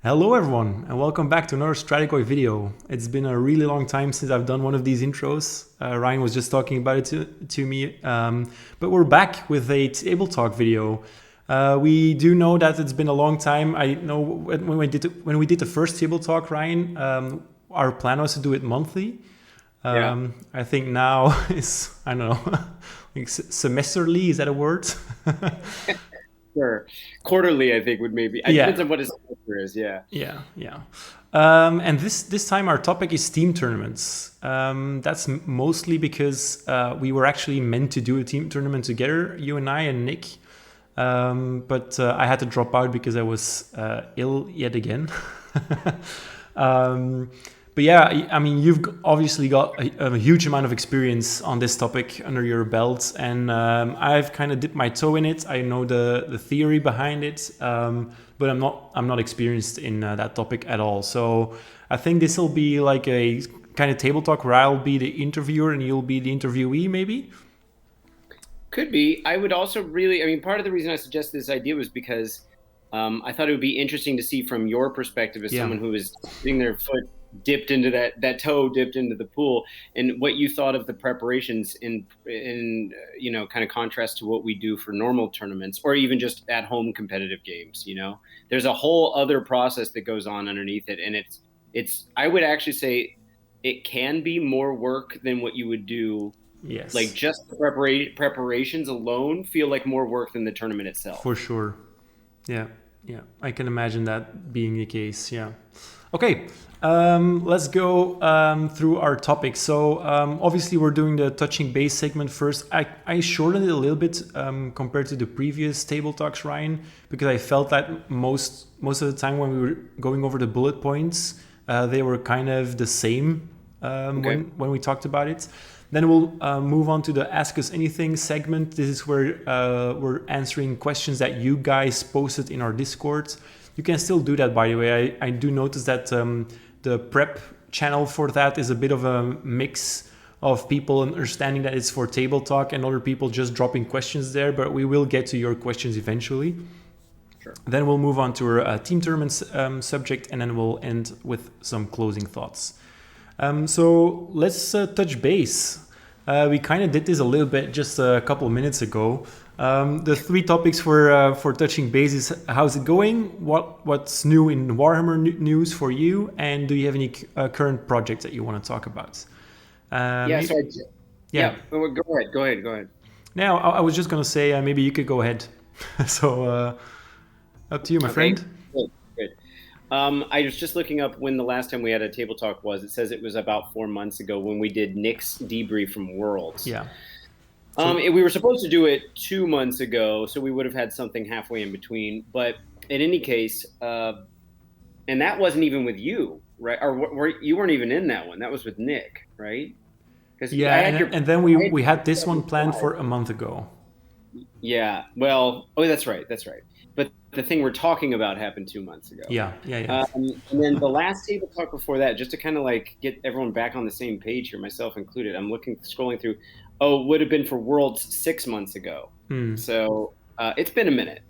Hello everyone and welcome back to another Straticoy video. It's been a really long time since I've done one of these intros. Ryan was just talking about it to me, but we're back with a TableTalk video. We do know that it's been a long time. I know when we did the first TableTalk, Ryan, our plan was to do it monthly. I think now is, I don't know, like semesterly, is that a word? Sure. Quarterly, I think would maybe. It Yeah. depends on what his semester is. Yeah. Yeah. And this time our topic is team tournaments. That's mostly because we were actually meant to do a team tournament together, you and I and Nick. But I had to drop out because I was ill yet again. But yeah, I mean, you've obviously got a huge amount of experience on this topic under your belt, and I've kind of dipped my toe in it. I know the theory behind it, but I'm not experienced in that topic at all. So I think this will be like a kind of table talk where I'll be the interviewer and you'll be the interviewee, maybe. Could be. I would also really, I mean, part of the reason I suggested this idea was because I thought it would be interesting to see from your perspective as someone who is getting their foot dipped into that toe dipped into the pool, and what you thought of the preparations in kind of contrast to what we do for normal tournaments or even just at home competitive games. There's a whole other process that goes on underneath it, and it's I would actually say it can be more work than what you would do. Yes. Like just the preparations alone feel like more work than the tournament itself. For sure. Yeah. I can imagine that being the case. Yeah. Okay. Let's go through our topics. So obviously we're doing the touching base segment first. I shortened it a little bit compared to the previous table talks, Ryan, because I felt that most of the time when we were going over the bullet points, they were kind of the same when we talked about it. Then we'll move on to the Ask Us Anything segment. This is where we're answering questions that you guys posted in our Discord. You can still do that, by the way. I do notice that the prep channel for that is a bit of a mix of people understanding that it's for table talk and other people just dropping questions there, but we will get to your questions eventually. Sure. Then we'll move on to our team tournaments subject, and then we'll end with some closing thoughts. So let's touch base. We kind of did this a little bit just a couple of minutes ago. The three topics for touching base is how's it going, what's new in Warhammer news for you, and do you have any current projects that you want to talk about? Go ahead. Now, I was just going to say maybe you could go ahead. So up to you, my friend. Good. I was just looking up when the last time we had a table talk was. It says it was about 4 months ago when we did Nick's debrief from Worlds. Yeah. We were supposed to do it 2 months ago, so we would have had something halfway in between. But in any case, and that wasn't even with you, right? Or you weren't even in that one. That was with Nick, right? And then we had this one planned for a month ago. Yeah. Well, that's right. But the thing we're talking about happened 2 months ago. Yeah. And then the last table talk before that, just to kind of like get everyone back on the same page here, myself included, I'm scrolling through. Oh, would have been for Worlds 6 months ago. So it's been a minute.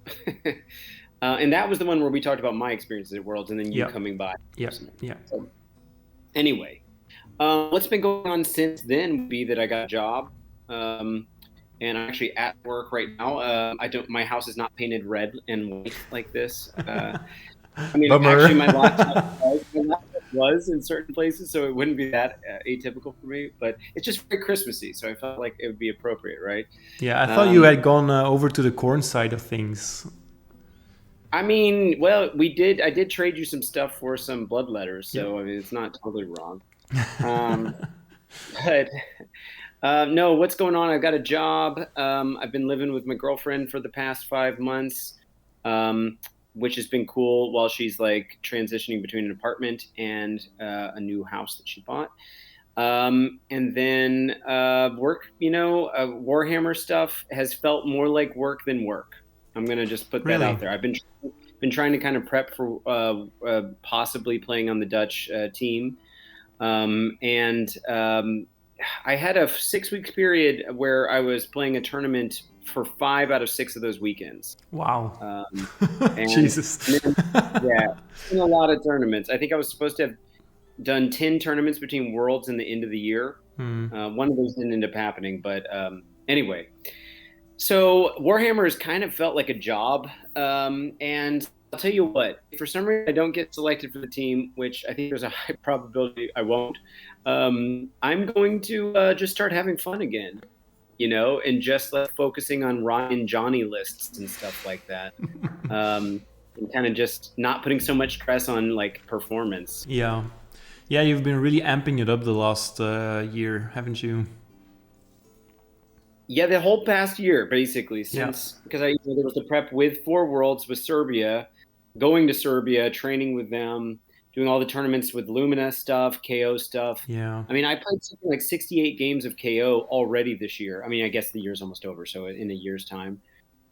And that was the one where we talked about my experiences at Worlds and then you coming by. Yeah. So, anyway, what's been going on since then would be that I got a job. And I'm actually at work right now. My house is not painted red and white like this. I mean, actually, my laptop was in certain places, so it wouldn't be that atypical for me. But it's just very Christmassy, so I felt like it would be appropriate, right? Yeah, I thought you had gone over to the corn side of things. I mean, well, I did trade you some stuff for some bloodletters, so I mean, it's not totally wrong. But no, what's going on? I've got a job. I've been living with my girlfriend for the past 5 months, which has been cool while she's like transitioning between an apartment and a new house that she bought. And then work, Warhammer stuff has felt more like work than work. I'm going to just put that out there. I've been trying to kind of prep for possibly playing on the Dutch team. I had a 6 week period where I was playing a tournament for 5 out of 6 of those weekends. Wow. And Jesus. then, yeah, it's been a lot of tournaments. I think I was supposed to have done 10 tournaments between Worlds and the end of the year. One of those didn't end up happening, but anyway. So Warhammer has kind of felt like a job, and I'll tell you what, if for some reason I don't get selected for the team, which I think there's a high probability I won't, I'm going to just start having fun again, and just like focusing on Ryan and Johnny lists and stuff like that. And kind of just not putting so much stress on like performance. Yeah. Yeah, you've been really amping it up the last year, haven't you? Yeah, the whole past year, basically, since because there was the prep with 4 Worlds with Serbia, going to Serbia, training with them, doing all the tournaments with Lumina stuff, KO stuff. Yeah. I mean, I played something like 68 games of KO already this year. I mean, I guess the year's almost over, so in a year's time.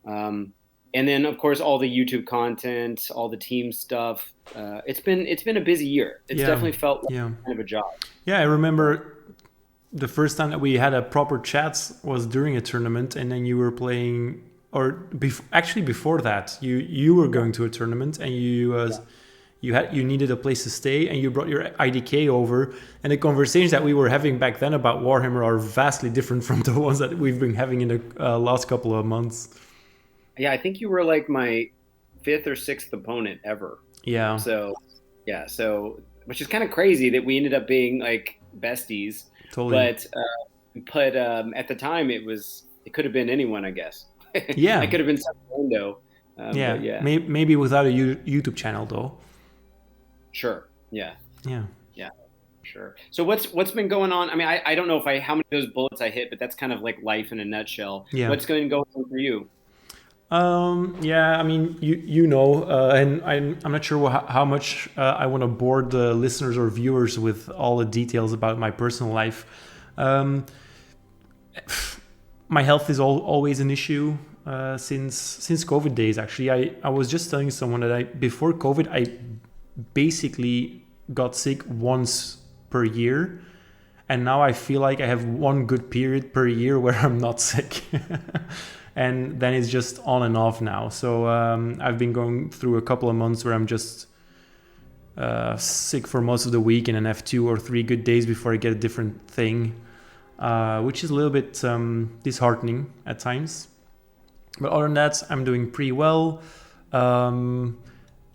And then, of course, all the YouTube content, all the team stuff. It's been a busy year. It's definitely felt like kind of a job. Yeah, I remember the first time that we had a proper chat was during a tournament, and then you were playing, or actually before that, you were going to a tournament, and you needed a place to stay, and you brought your IDK over, and the conversations that we were having back then about Warhammer are vastly different from the ones that we've been having in the last couple of months. Yeah, I think you were like my 5th or 6th opponent ever. Yeah. So which is kind of crazy that we ended up being like besties. Totally. But at the time it could have been anyone, I guess. Yeah. I could have been some window. Yeah. Maybe without a YouTube channel though. Sure. Yeah. Yeah. Yeah. Sure. So what's been going on? I mean, I don't know how many of those bullets I hit, but that's kind of like life in a nutshell. Yeah. What's going to go on for you? Yeah, I mean, and I'm not sure how much I want to bore the listeners or viewers with all the details about my personal life. My health is always an issue since COVID days. Actually, I was just telling someone that before COVID, I basically got sick once per year, and now I feel like I have one good period per year where I'm not sick. And then it's just on and off now. So I've been going through a couple of months where I'm just sick for most of the week, and then have 2 or 3 good days before I get a different thing, which is a little bit disheartening at times. But other than that, I'm doing pretty well.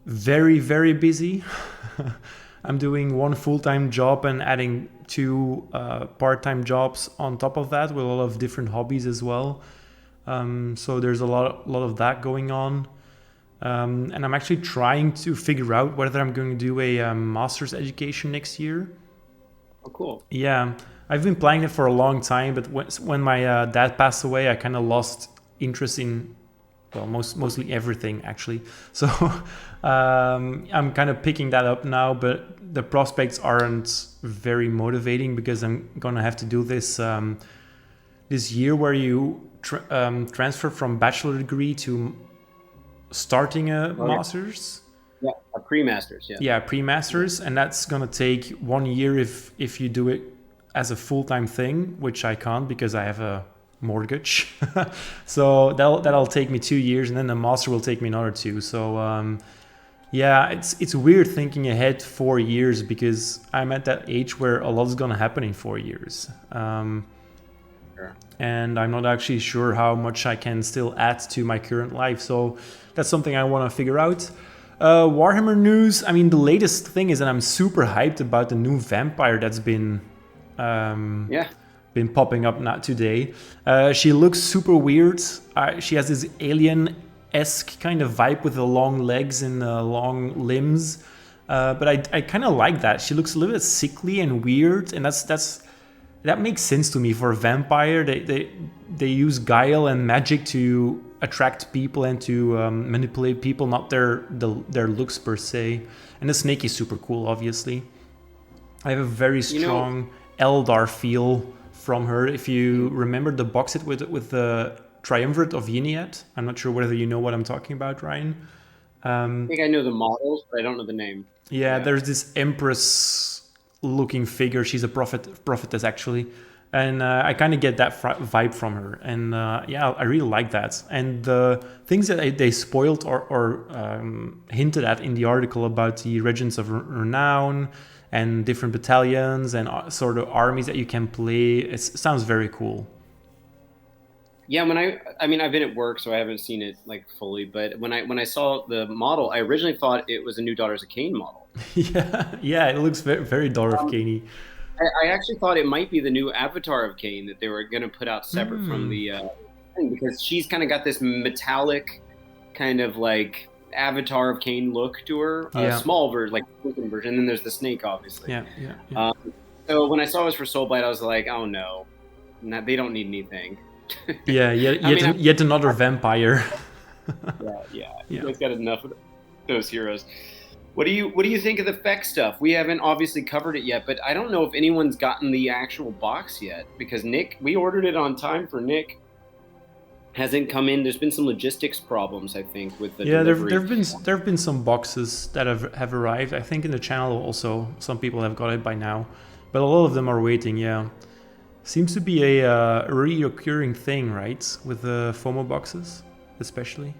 Very, very busy. I'm doing 1 full-time job and adding 2 part-time jobs on top of that, with a lot of different hobbies as well. So there's a lot of that going on. And I'm actually trying to figure out whether I'm going to do a master's education next year. Oh, cool. Yeah, I've been planning it for a long time, but when my dad passed away, I kind of lost interest in, well, mostly everything actually. So I'm kind of picking that up now, but the prospects aren't very motivating, because I'm gonna have to do this this year where you transfer from bachelor degree to starting a master's. Yeah, a pre-master's. Yeah, pre-master's, and that's gonna take 1 year if you do it as a full-time thing, which I can't because I have a mortgage. So that'll take me 2 years, and then the master will take me another 2. So yeah, it's weird thinking ahead 4 years, because I'm at that age where a lot is gonna happen in 4 years. And I'm not actually sure how much I can still add to my current life. So that's something I want to figure out. Warhammer news. I mean, the latest thing is that I'm super hyped about the new vampire that's been popping up not today. She looks super weird. She has this alien-esque kind of vibe with the long legs and the long limbs. But I kind of like that. She looks a little bit sickly and weird, and that makes sense to me for a vampire. They use guile and magic to attract people and to manipulate people, not their looks per se. And the snake is super cool, obviously. I have a very strong Eldar feel from her. If you remember the box set with the Triumvirate of Yniad, I'm not sure whether you know what I'm talking about, Ryan. I think I know the models, but I don't know the name. Yeah, there's this Empress looking figure. She's a prophetess actually, And I kind of get that vibe from her, and yeah, I really like that. And the things that they spoiled or hinted at in the article about the regiments of renown and different battalions and sort of armies that you can play, it sounds very cool. Yeah, I mean, I've been at work, so I haven't seen it like fully. But when I saw the model, I originally thought it was a new Daughters of Cain model. Yeah, it looks very, very Daughter of Cain-y. I actually thought it might be the new Avatar of Cain that they were going to put out separate from the thing, because she's kind of got this metallic kind of like Avatar of Cain look to her. Small version, like version. And then there's the snake, obviously. Yeah. So when I saw it was for Soulblight, I was like, oh no, they don't need anything. Yet another vampire. Yeah. You guys got enough of those heroes. What do you think of the FEC stuff? We haven't obviously covered it yet, but I don't know if anyone's gotten the actual box yet, because Nick, we ordered it on time for Nick. Hasn't come in. There's been some logistics problems, I think, with the delivery. There've been some boxes that have arrived. I think in the channel also some people have got it by now, but a lot of them are waiting. Yeah, seems to be a reoccurring thing, right? With the FOMO boxes, especially.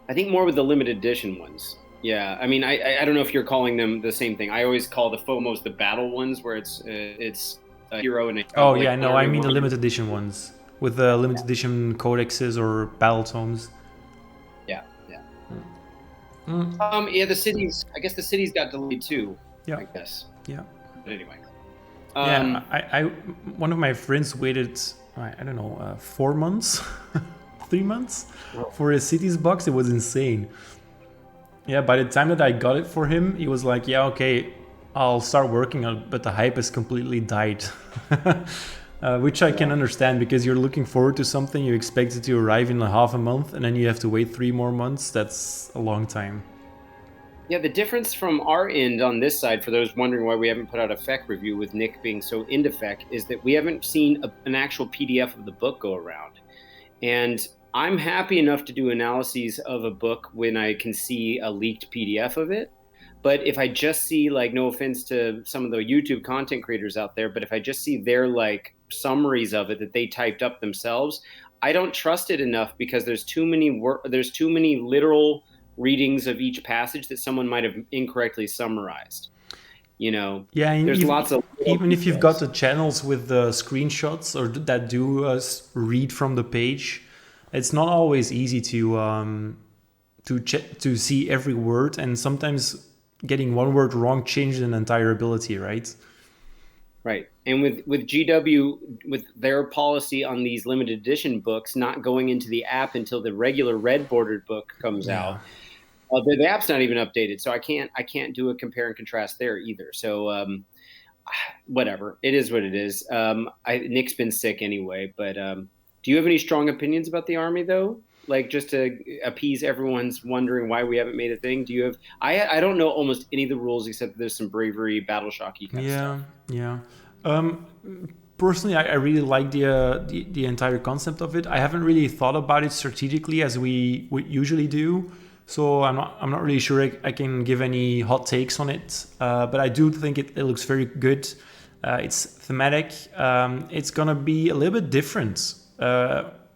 I think more with the limited edition ones. Yeah, I mean, I don't know if you're calling them the same thing. I always call the FOMOs the battle ones, where it's a hero and a... Oh, yeah, no, I mean the limited edition ones, with the limited edition codexes or battle tomes. Yeah. Yeah, the cities, I guess the cities got delayed too, I guess. Yeah. But anyway. I one of my friends waited, I don't know, 4 months, 3 months for a cities box. It was insane. Yeah, by the time that I got it for him, he was like, yeah, okay, I'll start working on it, but the hype has completely died. Which I can understand, because you're looking forward to something, you expect it to arrive in half a month, and then you have to wait 3 more months. That's a long time. Yeah, the difference from our end on this side, for those wondering why we haven't put out a FEC review with Nick being so into FEC, is that we haven't seen an actual PDF of the book go around. And I'm happy enough to do analyses of a book when I can see a leaked PDF of it. But if I just see, like, no offense to some of the YouTube content creators out there, but if I just see their like summaries of it that they typed up themselves, I don't trust it enough, because there's too many literal readings of each passage that someone might have incorrectly summarized. You know, there's lots of... Even if you've got the channels with the screenshots or that do read from the page, it's not always easy to see every word, and sometimes getting one word wrong changes an entire ability, right? Right. And with GW, with their policy on these limited edition books not going into the app until the regular red bordered book comes out, the app's not even updated, so I can't do a compare and contrast there either. So whatever, it is what it is. Nick's been sick anyway, but do you have any strong opinions about the Army, though? Like, just to appease everyone's wondering why we haven't made a thing. Do you have... I don't know almost any of the rules, except there's some bravery, battle shocky kind of stuff. Yeah. Personally, I really like the entire concept of it. I haven't really thought about it strategically as we usually do, so I'm not really sure I can give any hot takes on it. But I do think it looks very good. It's thematic. It's gonna be a little bit different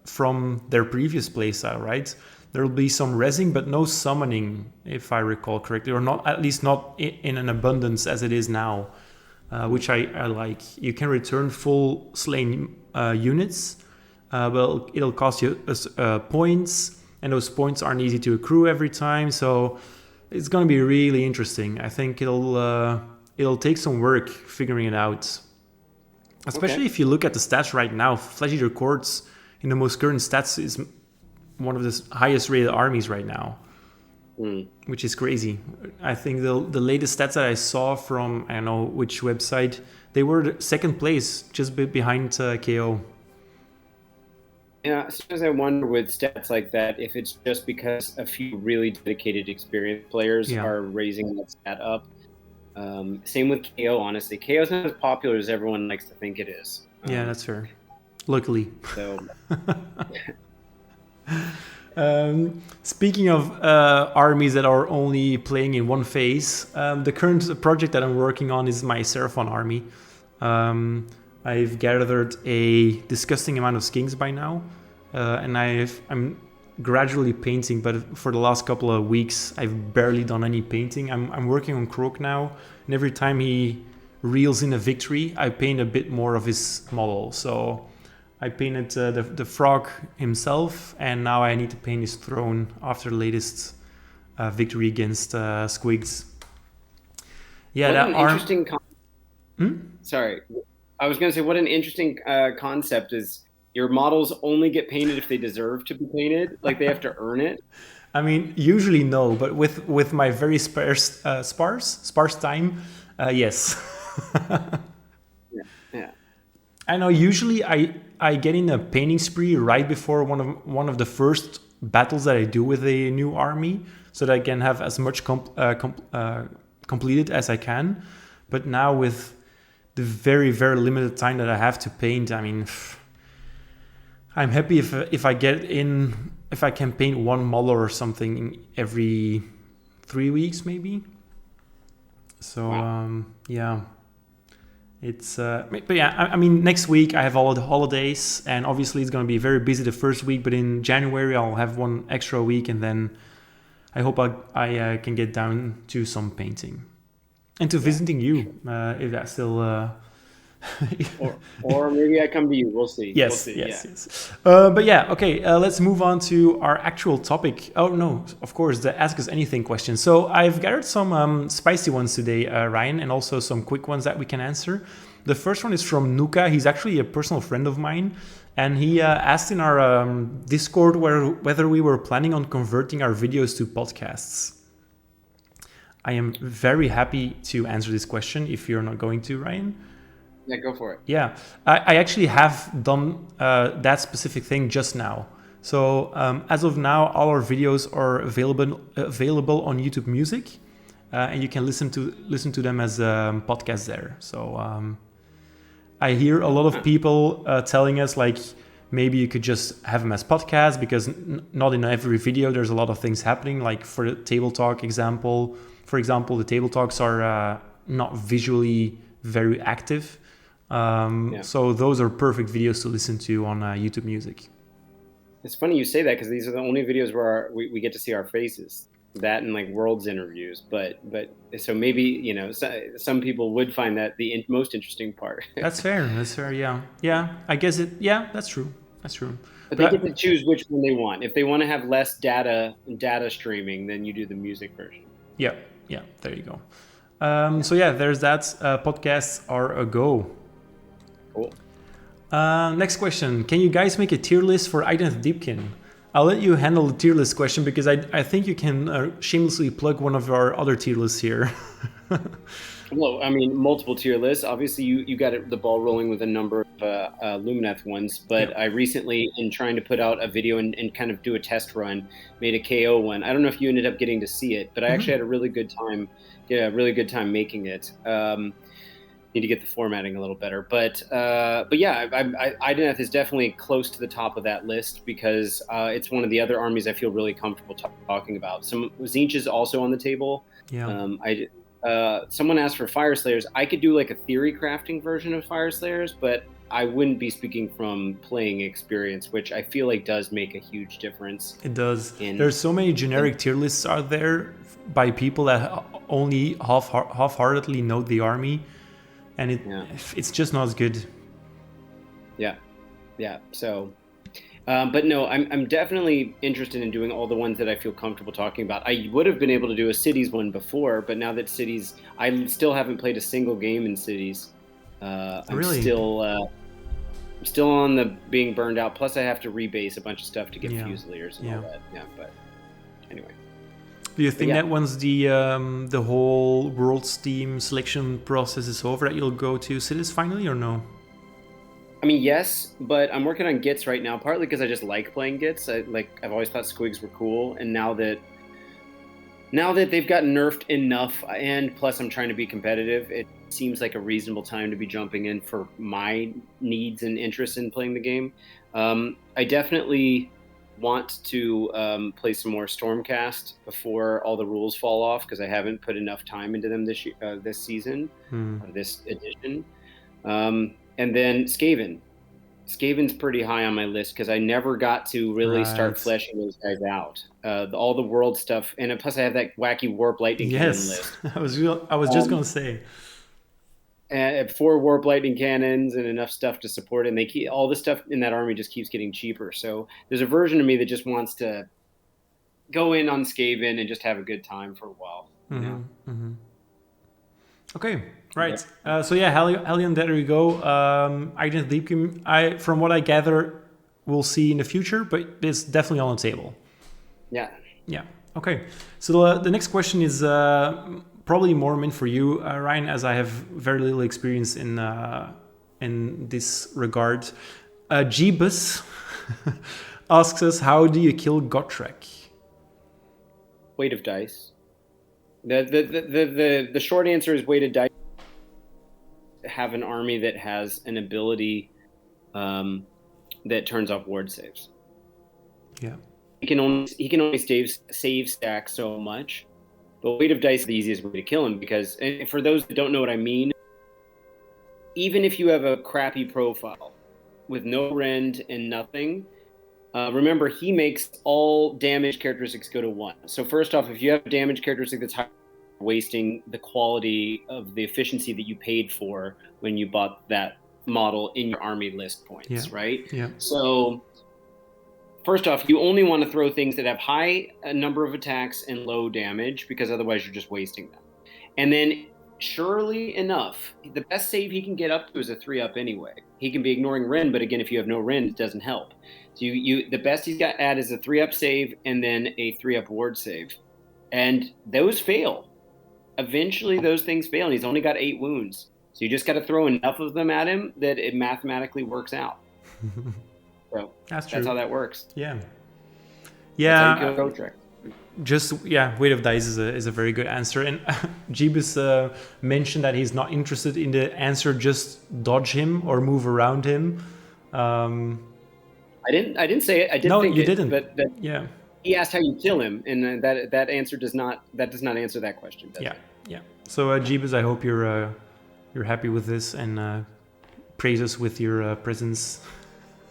from their previous playstyle, right? There will be some rezzing, but no summoning, if I recall correctly, or not, at least not in an abundance as it is now, which I like. You can return full slain units. Well, it'll cost you points, and those points aren't easy to accrue every time, so it's going to be really interesting. I think it'll take some work figuring it out. Especially if you look at the stats right now, Flesh Eater Courts in the most current stats is one of the highest rated armies right now, which is crazy. I think the latest stats that I saw from, I don't know which website, they were second place, just behind KO. Yeah, sometimes I wonder with stats like that if it's just because a few really dedicated, experienced players are raising that stat up. Same with KO, honestly. KO is not as popular as everyone likes to think it is. Yeah, that's fair. Luckily. So. Speaking of armies that are only playing in one phase, the current project that I'm working on is my Seraphon army. I've gathered a disgusting amount of skinks by now, and I'm gradually painting, but for the last couple of weeks I've barely done any painting. I'm working on Croak now, and every time he reels in a victory, I paint a bit more of his model. So I painted the frog himself, and now I need to paint his throne after the latest victory against Squigs. Yeah, what that an interesting Sorry, I was going to say what an interesting concept is. Your models only get painted if they deserve to be painted, like they have to earn it. I mean, usually no, but with my very sparse time, yes. Yeah. I know. Usually, I get in a painting spree right before one of the first battles that I do with a new army, so that I can have as much completed as I can. But now with the very limited time that I have to paint, I mean, I'm happy if I can paint one model or something every 3 weeks maybe. So wow. Yeah. It's but yeah, I mean, next week I have all the holidays, and obviously it's going to be very busy the first week, but in January I'll have one extra week, and then I hope I can get down to some painting and to visiting you, if that's still or maybe I come to you. We'll see. Yes, we'll see. yes. But yeah, okay, let's move on to our actual topic. Oh no, of course, the Ask Us Anything question. So I've gathered some spicy ones today, Ryan, and also some quick ones that we can answer. The first one is from Nuka. He's actually a personal friend of mine, and he asked in our Discord whether we were planning on converting our videos to podcasts. I am very happy to answer this question if you're not going to, Ryan. Yeah, go for it. Yeah, I actually have done that specific thing just now. So as of now, all our videos are available on YouTube Music, and you can listen to them as podcasts there. So I hear a lot of people telling us like maybe you could just have them as podcasts, because not in every video there's a lot of things happening. Like for the Table Talk example, the Table Talks are not visually very active. So those are perfect videos to listen to on YouTube Music. It's funny you say that, because these are the only videos where we get to see our faces. That and like Worlds interviews, but so maybe some people would find that the most interesting part. That's fair. Yeah. I guess it. Yeah, that's true. But they get to choose which one they want. If they want to have less data streaming, then you do the music version. Yeah. There you go. So yeah, there's that. Podcasts are a go. Cool. Next question. Can you guys make a tier list for Identity Deepkin? I'll let you handle the tier list question, because I think you can shamelessly plug one of our other tier lists here. Well, I mean, multiple tier lists. Obviously, you got the ball rolling with a number of Lumineth ones, but I recently, in trying to put out a video and kind of do a test run, made a KO one. I don't know if you ended up getting to see it, but I actually had a really good time. Yeah, really good time making it. Need to get the formatting a little better, but yeah, Ideneth is definitely close to the top of that list, because it's one of the other armies I feel really comfortable talking about. Tzeentch is also on the table. Yeah. Someone asked for Fire Slayers. I could do like a theory crafting version of Fire Slayers, but I wouldn't be speaking from playing experience, which I feel like does make a huge difference. It does. There's so many generic tier lists out there by people that only half-heartedly know the army, and it's just not as good. Yeah. So, but no, I'm definitely interested in doing all the ones that I feel comfortable talking about. I would have been able to do a Cities one before, but now that Cities, I still haven't played a single game in Cities. Really? I'm still on the being burned out. Plus, I have to rebase a bunch of stuff to get Fusiliers and all that. Yeah, but anyway. Do you think that once the whole World's team selection process is over, that you'll go to Cities finally, or no? I mean, yes, but I'm working on Gits right now, partly because I just like playing Gits. I've always thought Squigs were cool, and now that they've gotten nerfed enough, and plus I'm trying to be competitive, it seems like a reasonable time to be jumping in for my needs and interests in playing the game. I definitely want to play some more Stormcast before all the rules fall off, because I haven't put enough time into them this season, or this edition. And then Skaven. Skaven's pretty high on my list because I never got to really start fleshing those guys out. All the world stuff, and plus I have that wacky warp lightning cannon list. I was just gonna say. 4 warp lightning cannons and enough stuff to support it. And they keep all the stuff in that army just keeps getting cheaper. So there's a version of me that just wants to go in on Skaven and just have a good time for a while. Okay, right. So yeah, Hellion, there you go. Identity Deep, from what I gather, we'll see in the future, but it's definitely on the table. Yeah. Yeah. Okay. So the next question is probably more meant for you, Ryan, as I have very little experience in this regard. Jeebus asks us, how do you kill Gotrek? Weight of dice. The short answer is weighted dice. Have an army that has an ability that turns off ward saves. Yeah. He can only save stack so much, but weight of dice is the easiest way to kill him because, and for those that don't know what I mean, even if you have a crappy profile with no rend and nothing, remember he makes all damage characteristics go to 1. So first off, if you have a damage characteristic that's high, wasting the quality of the efficiency that you paid for when you bought that model in your army list points, right? Yeah. So first off, you only want to throw things that have high number of attacks and low damage because otherwise you're just wasting them. And then surely enough, the best save he can get up to is a 3-up anyway. He can be ignoring Rend, but again, if you have no Rend, it doesn't help. So the best he's got at is a 3-up save and then a 3-up ward save. And those fail. Eventually those things fail, and he's only got 8 wounds. So you just got to throw enough of them at him that it mathematically works out. So that's how that works. Yeah. That's how you kill Gotrek. Weight of dice is a very good answer. And Jeebus mentioned that he's not interested in the answer, just dodge him or move around him. I didn't say it. I didn't. No, think you it, didn't. But yeah. He asked how you kill him, and that answer does not answer that question. Does it? Yeah. So Jeebus, I hope you're happy with this and praise us with your presence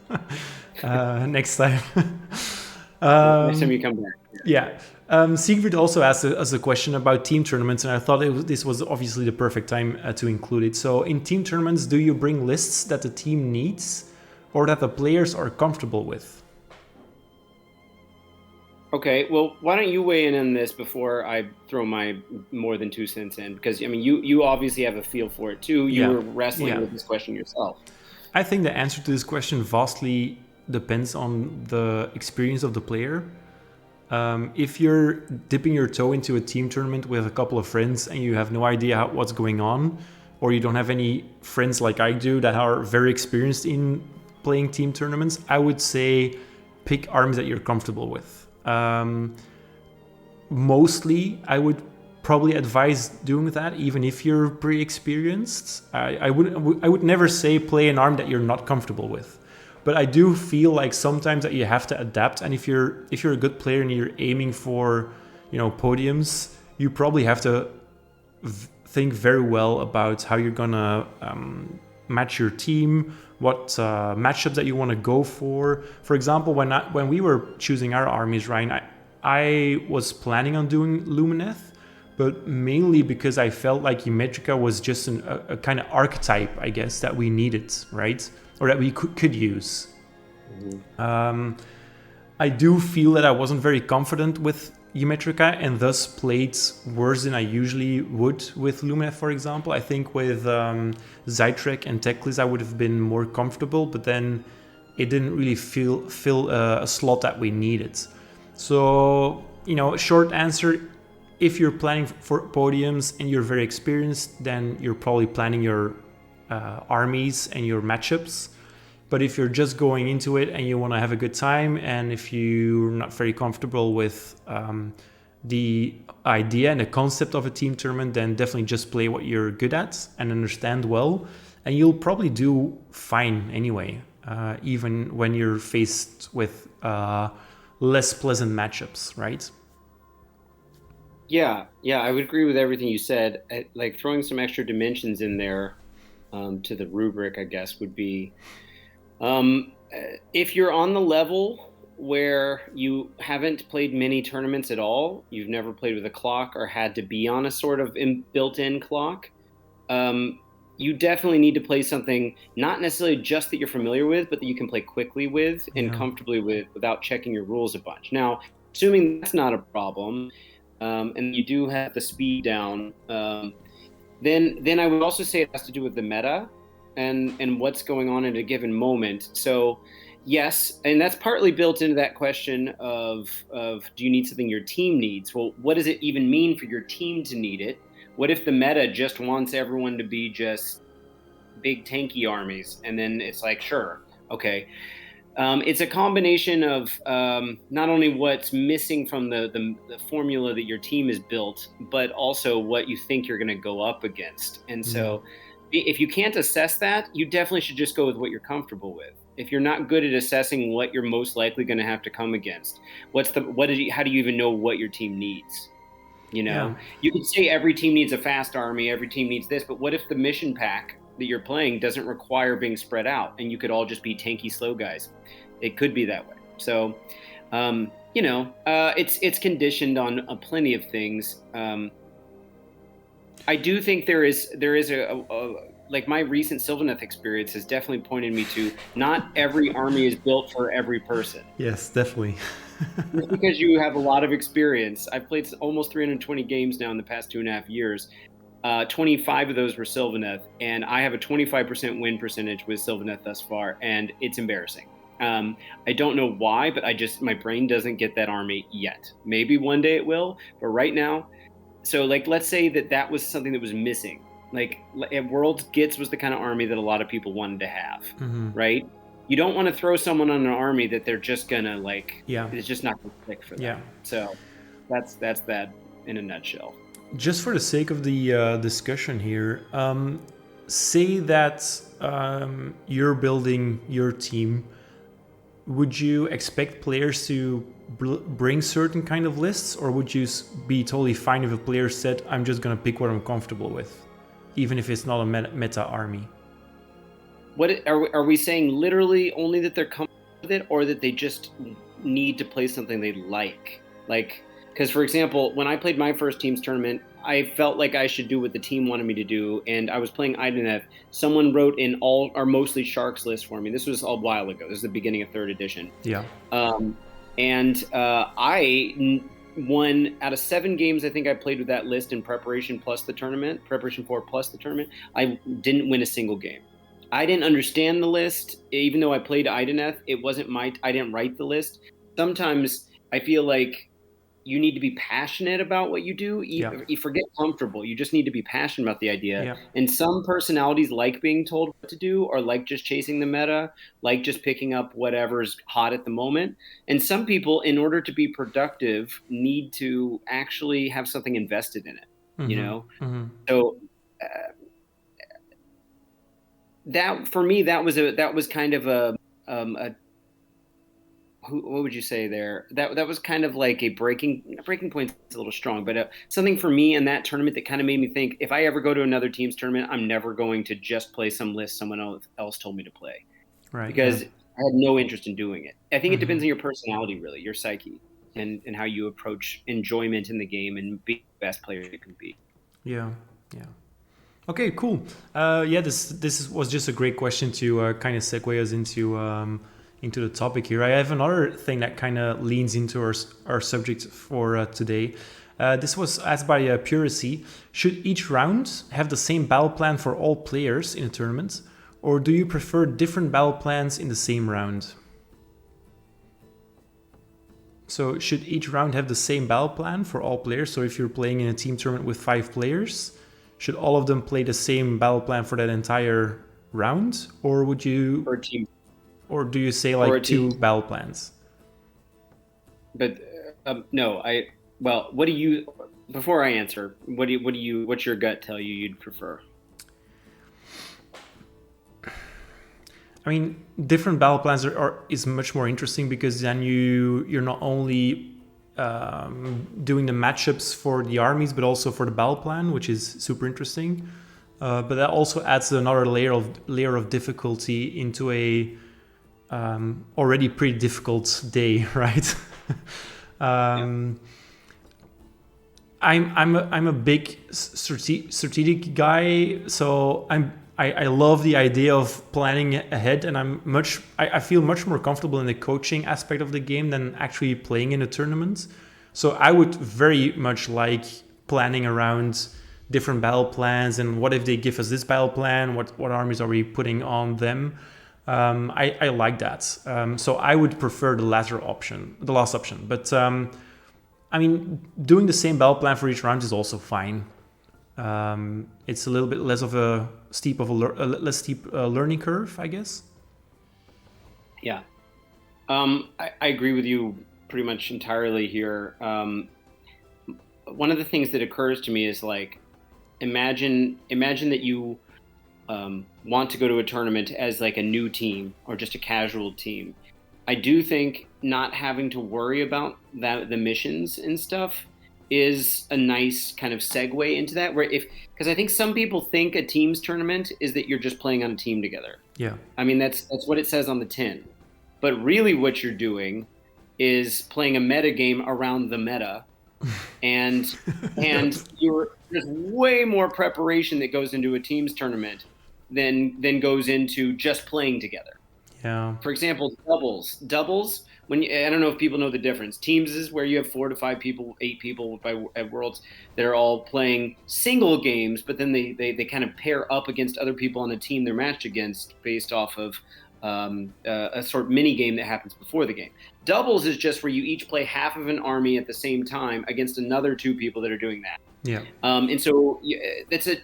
next time. Next time you come back. Yeah. Siegfried also asked us a question about team tournaments, and I thought this was obviously the perfect time to include it. So in team tournaments, do you bring lists that the team needs or that the players are comfortable with? Okay, well, why don't you weigh in on this before I throw my more than 2 cents in? Because, I mean, you obviously have a feel for it, too. You were wrestling with this question yourself. I think the answer to this question vastly depends on the experience of the player. If you're dipping your toe into a team tournament with a couple of friends and you have no idea what's going on, or you don't have any friends like I do that are very experienced in playing team tournaments, I would say pick armies that you're comfortable with. Mostly, I would probably advise doing that, even if you're pretty experienced. I would never say play an arm that you're not comfortable with, but I do feel like sometimes that you have to adapt. And if you're a good player and you're aiming for, podiums, you probably have to think very well about how you're gonna match your team, what matchups that you want to go for. For example, when we were choosing our armies, Ryan, I was planning on doing Lumineth, but mainly because I felt like Ymetrica was just a kind of archetype, I guess, that we needed, right? Or that we could use. Mm-hmm. I do feel that I wasn't very confident with Ymetrica and thus played worse than I usually would with Lumineth, for example. I think with Zytrek and Teclis I would have been more comfortable, but then it didn't really fill a slot that we needed. So, short answer, if you're planning for podiums and you're very experienced, then you're probably planning your armies and your matchups. But if you're just going into it and you want to have a good time, and if you're not very comfortable with the idea and the concept of a team tournament, then definitely just play what you're good at and understand well, and you'll probably do fine anyway, even when you're faced with less pleasant matchups, right? Yeah, I would agree with everything you said. Like throwing some extra dimensions in there. to the rubric, I guess, would be if you're on the level where you haven't played many tournaments at all, you've never played with a clock or had to be on a sort of built-in clock, you definitely need to play something not necessarily just that you're familiar with, but that you can play quickly with and comfortably with without checking your rules a bunch. Now, assuming that's not a problem, and you do have the speed down, then I would also say it has to do with the meta and what's going on at a given moment. So yes, and that's partly built into that question of do you need something your team needs? Well, what does it even mean for your team to need it? What if the meta just wants everyone to be just big tanky armies? And then it's like, sure, okay. It's a combination of not only what's missing from the formula that your team is built, but also what you think you're going to go up against. And so if you can't assess that, you definitely should just go with what you're comfortable with. If you're not good at assessing what you're most likely going to have to come against, how do you even know what your team needs? You could say every team needs a fast army, every team needs this, but what if the mission pack that you're playing doesn't require being spread out and you could all just be tanky slow guys? It could be that way. So it's conditioned on plenty of things. I do think there is a like my recent Sylvaneth experience has definitely pointed me to not every army is built for every person. Yes, definitely. Just because you have a lot of experience. I've played almost 320 games now in the past 2.5 years. 25 of those were Sylvaneth, and I have a 25% win percentage with Sylvaneth thus far, and it's embarrassing. I don't know why, but my brain doesn't get that army yet. Maybe one day it will, but right now, so like let's say that was something that was missing. Like at Worlds, Gitz was the kind of army that a lot of people wanted to have, right? You don't want to throw someone on an army that they're just gonna it's just not gonna click for them. Yeah. So that's that in a nutshell. Just for the sake of the discussion here, say that you're building your team. Would you expect players to bring certain kind of lists, or would you be totally fine if a player said, I'm just going to pick what I'm comfortable with, even if it's not a meta army? What are we saying literally only that they're comfortable with it, or that they just need to play something they like? Like, because for example, when I played my first team's tournament, I felt like I should do what the team wanted me to do, and I was playing Ideneth. Someone wrote in all or mostly Sharks list for me. This was a while ago. This is the beginning of 3rd edition. Yeah. I won out of 7 games I think I played with that list in preparation for plus the tournament. I didn't win a single game. I didn't understand the list, even though I played Ideneth. I didn't write the list. Sometimes I feel like you need to be passionate about what you do. You forget comfortable. You just need to be passionate about the idea. Yeah. And some personalities like being told what to do, or like just chasing the meta, like just picking up whatever's hot at the moment. And some people, in order to be productive, need to actually have something invested in it. So that for me, that was kind of a what would you say there? That was kind of like a breaking point. Is a little strong, but something for me in that tournament that kind of made me think, if I ever go to another team's tournament, I'm never going to just play some list someone else told me to play, right? Because I had no interest in doing it. I think it depends on your personality, really, your psyche, and how you approach enjoyment in the game and be the best player you can be. Yeah. Okay, cool. This was just a great question to kind of segue us into the topic here. I have another thing that kind of leans into our subject for today. This was asked by Puracy. Should each round have the same battle plan for all players in a tournament, or do you prefer different battle plans in the same round? So should each round have the same battle plan for all players? So if you're playing in a team tournament with 5 players, should all of them play the same battle plan for that entire round? Or would you... For a team. Or do you say like 2 battle plans? But no, what do you, before I answer, what's your gut tell you'd prefer? I mean, different battle plans is much more interesting, because then you're not only doing the matchups for the armies, but also for the battle plan, which is super interesting. but that also adds another layer of difficulty into a already pretty difficult day, right? I'm a big strategic guy, so I love the idea of planning ahead, and I feel much more comfortable in the coaching aspect of the game than actually playing in a tournament. So I would very much like planning around different battle plans, and what if they give us this battle plan? What armies are we putting on them? I like that. So I would prefer the last option. But I mean, doing the same battle plan for each round is also fine. It's a little bit less steep learning curve, I guess. Yeah, I agree with you pretty much entirely here. One of the things that occurs to me is like, imagine that you want to go to a tournament as like a new team or just a casual team. I do think not having to worry about the missions and stuff is a nice kind of segue into that. Because I think some people think a teams tournament is that you're just playing on a team together. Yeah. I mean, that's what it says on the tin. But really what you're doing is playing a meta game around the meta. And there's way more preparation that goes into a teams tournament than goes into just playing together. Yeah. For example, doubles. I don't know if people know the difference. Teams is where you have 4 to 5 people, 8 people at Worlds that are all playing single games, but then they kind of pair up against other people on a team they're matched against based off of a sort of mini game that happens before the game. Doubles is just where you each play half of an army at the same time against another 2 people that are doing that. Yeah. And so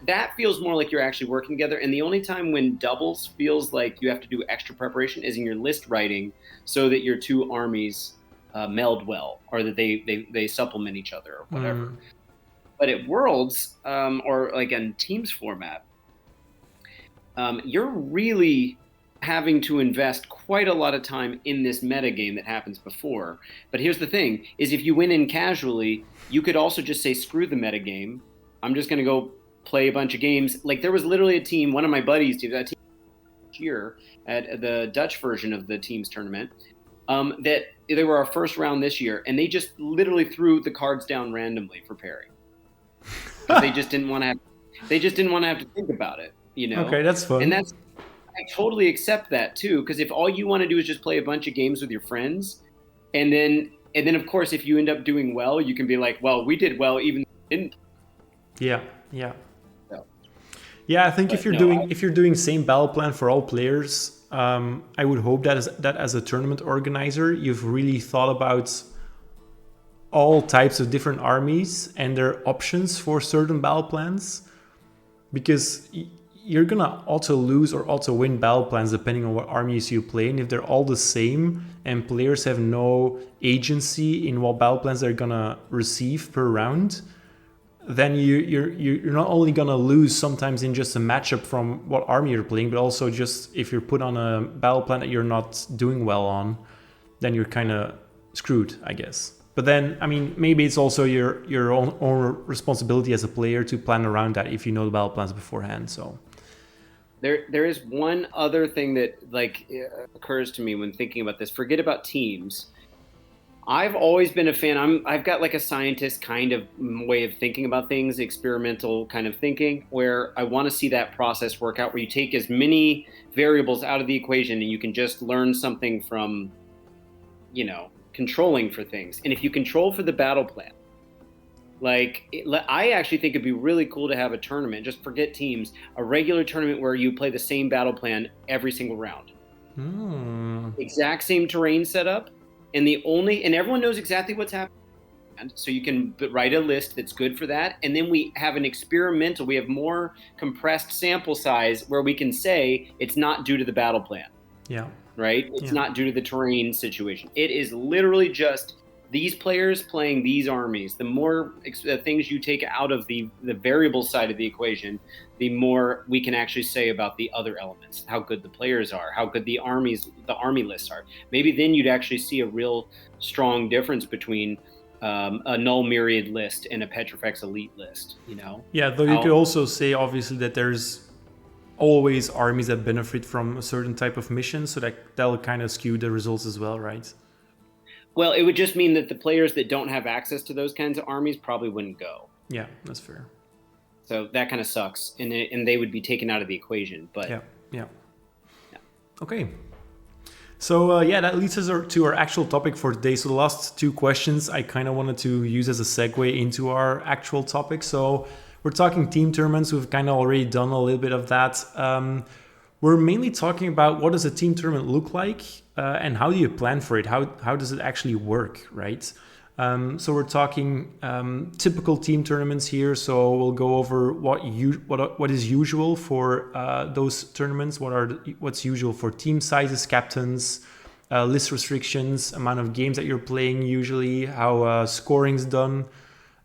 that feels more like you're actually working together. And the only time when doubles feels like you have to do extra preparation is in your list writing, so that your 2 armies meld well, or that they supplement each other or whatever. But at Worlds or like in Teams format, you're really having to invest quite a lot of time in this meta game that happens before. But here's the thing, is if you went in casually, you could also just say, screw the meta game. I'm just going to go play a bunch of games. Like there was literally a team, one of my buddies, a team here at the Dutch version of the teams tournament, that they were our first round this year, and they just literally threw the cards down randomly for pairing. They just didn't want to have to think about it, you know? Okay, that's fun. And I totally accept that too, because if all you want to do is just play a bunch of games with your friends, and then of course if you end up doing well, you can be like, well, we did well even though we didn't. Yeah. I think if you're doing same battle plan for all players, I would hope that as a tournament organizer, you've really thought about all types of different armies and their options for certain battle plans, because you're gonna also lose or also win battle plans depending on what armies you play. And if they're all the same and players have no agency in what battle plans they're gonna receive per round, then you're not only gonna lose sometimes in just a matchup from what army you're playing, but also just if you're put on a battle plan that you're not doing well on, then you're kind of screwed, I guess. But then, I mean, maybe it's also your own responsibility as a player to plan around that if you know the battle plans beforehand. So there is one other thing that occurs to me when thinking about this. Forget about teams. I've always been a fan. I've got like a scientist kind of way of thinking about things, experimental kind of thinking, where I want to see that process work out, where you take as many variables out of the equation and you can just learn something from, controlling for things. And if you control for the battle plan, I actually think it'd be really cool to have a tournament, just forget teams, a regular tournament where you play the same battle plan every single round. Exact same terrain setup, and everyone knows exactly what's happening. So you can write a list that's good for that. And then we have we have more compressed sample size where we can say it's not due to the battle plan. Yeah. Right? It's not due to the terrain situation. It is literally just these players playing these armies. The more things you take out of the variable side of the equation, the more we can actually say about the other elements, how good the players are, how good the army lists are. Maybe then you'd actually see a real strong difference between a null myriad list and a Petrifex elite list. Yeah, though you could also say obviously that there's always armies that benefit from a certain type of mission, so that'll kind of skew the results as well, right? Well, it would just mean that the players that don't have access to those kinds of armies probably wouldn't go. Yeah, that's fair. So that kind of sucks, and they would be taken out of the equation. But yeah. Okay. So that leads us to our actual topic for today. So the last two questions I kind of wanted to use as a segue into our actual topic. So we're talking team tournaments. We've kind of already done a little bit of that. We're mainly talking about what does a team tournament look like and how do you plan for it? How does it actually work, right? So we're talking typical team tournaments here. So we'll go over what is usual for those tournaments. What's usual for team sizes, captains, list restrictions, amount of games that you're playing usually, how scoring's done.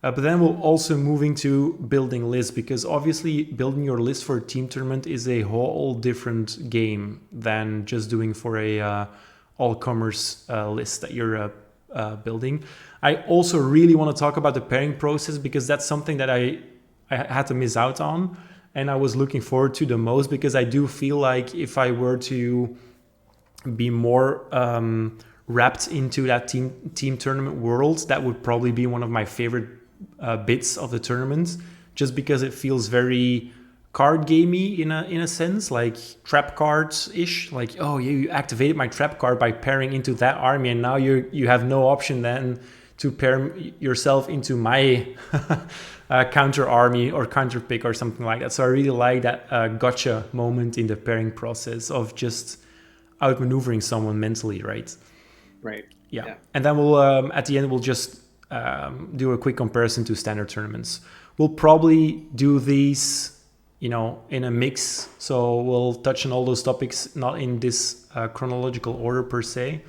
But then we'll also moving to building lists, because obviously building your list for a team tournament is a whole different game than just doing for a all-comers list that you're building. I also really want to talk about the pairing process, because that's something that I had to miss out on and I was looking forward to the most, because I do feel like if I were to be more wrapped into that team tournament world, that would probably be one of my favorite bits of the tournament, just because it feels very card gamey in a sense, like trap cards ish. Like, oh yeah, you activated my trap card by pairing into that army, and now you have no option then to pair yourself into my counter army or counter pick or something like that. So I really like that gotcha moment in the pairing process of just outmaneuvering someone mentally, right? Right. Yeah. And then we'll at the end we'll just do a quick comparison to standard tournaments. We'll probably do these, in a mix. So we'll touch on all those topics, not in this chronological order per se.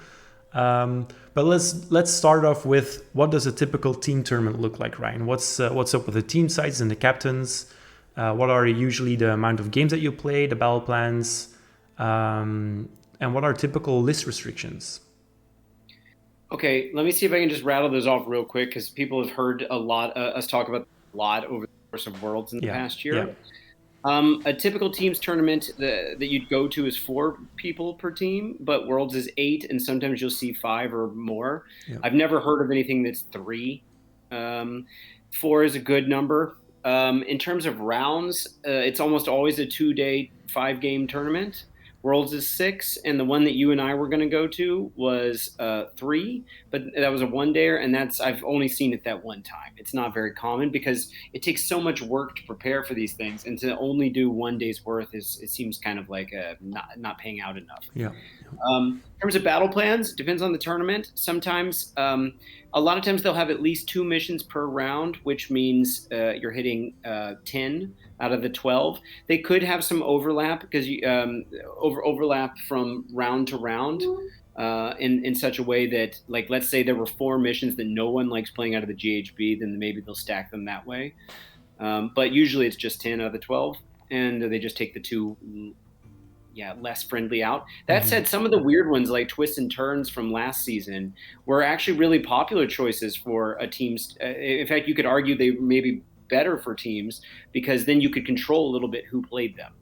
But let's start off with, what does a typical team tournament look like, Ryan? What's up with the team sizes and the captains? What are usually the amount of games that you play, the battle plans, and what are typical list restrictions? Okay, let me see if I can just rattle those off real quick, because people have heard a lot us talk about a lot over the course of Worlds in the past year. Yeah. A typical teams tournament that you'd go to is 4 people per team, but Worlds is 8, and sometimes you'll see 5 or more. Yeah. I've never heard of anything that's 3. 4 is a good number. In terms of rounds, it's almost always a 2-day, 5-game tournament. Worlds is 6, and the one that you and I were going to go to was 3, but that was a 1-dayer, and I've only seen it that one time. It's not very common because it takes so much work to prepare for these things, and to only do 1 day's worth it seems kind of like not paying out enough. Yeah. In terms of battle plans, it depends on the tournament. Sometimes, a lot of times they'll have at least 2 missions per round, which means you're hitting 10 out of the 12. They could have some overlap, because overlap from round to round in such a way that, like, let's say there were 4 missions that no one likes playing out of the GHB, then maybe they'll stack them that way. But usually it's just 10 out of the 12, and they just take the 2 less friendly out. That said, some of the weird ones, like Twists and Turns from last season, were actually really popular choices for a team's. In fact, you could argue they may be better for teams, because then you could control a little bit who played them,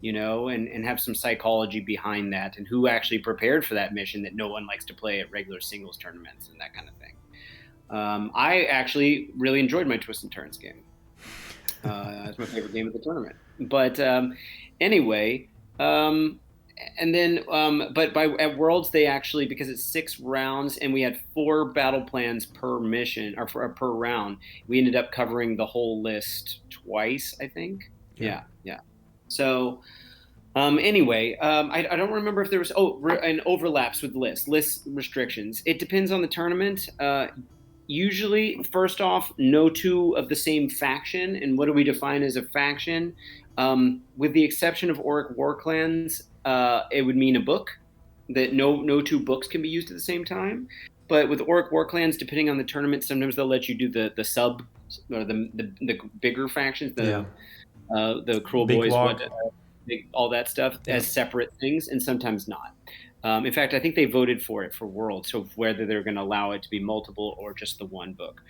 and have some psychology behind that, and who actually prepared for that mission that no one likes to play at regular singles tournaments and that kind of thing. I actually really enjoyed my Twists and Turns game. It's my favorite game of the tournament. But anyway. And then, but at Worlds, they actually, because it's 6 rounds and we had 4 battle plans per mission or per round, we ended up covering the whole list twice, I think. Yeah. So, anyway, I don't remember if there was, and overlaps with list restrictions. It depends on the tournament. Usually, first off, no 2 of the same faction. And what do we define as a faction? With the exception of Auric War Clans, it would mean a book, that no 2 books can be used at the same time. But with Auric War Clans, depending on the tournament, sometimes they'll let you do the sub or the bigger factions, the Cruel Big Boys, Log. all that stuff as separate things, and sometimes not. In fact, I think they voted for it for World, so whether they're going to allow it to be multiple or just the one book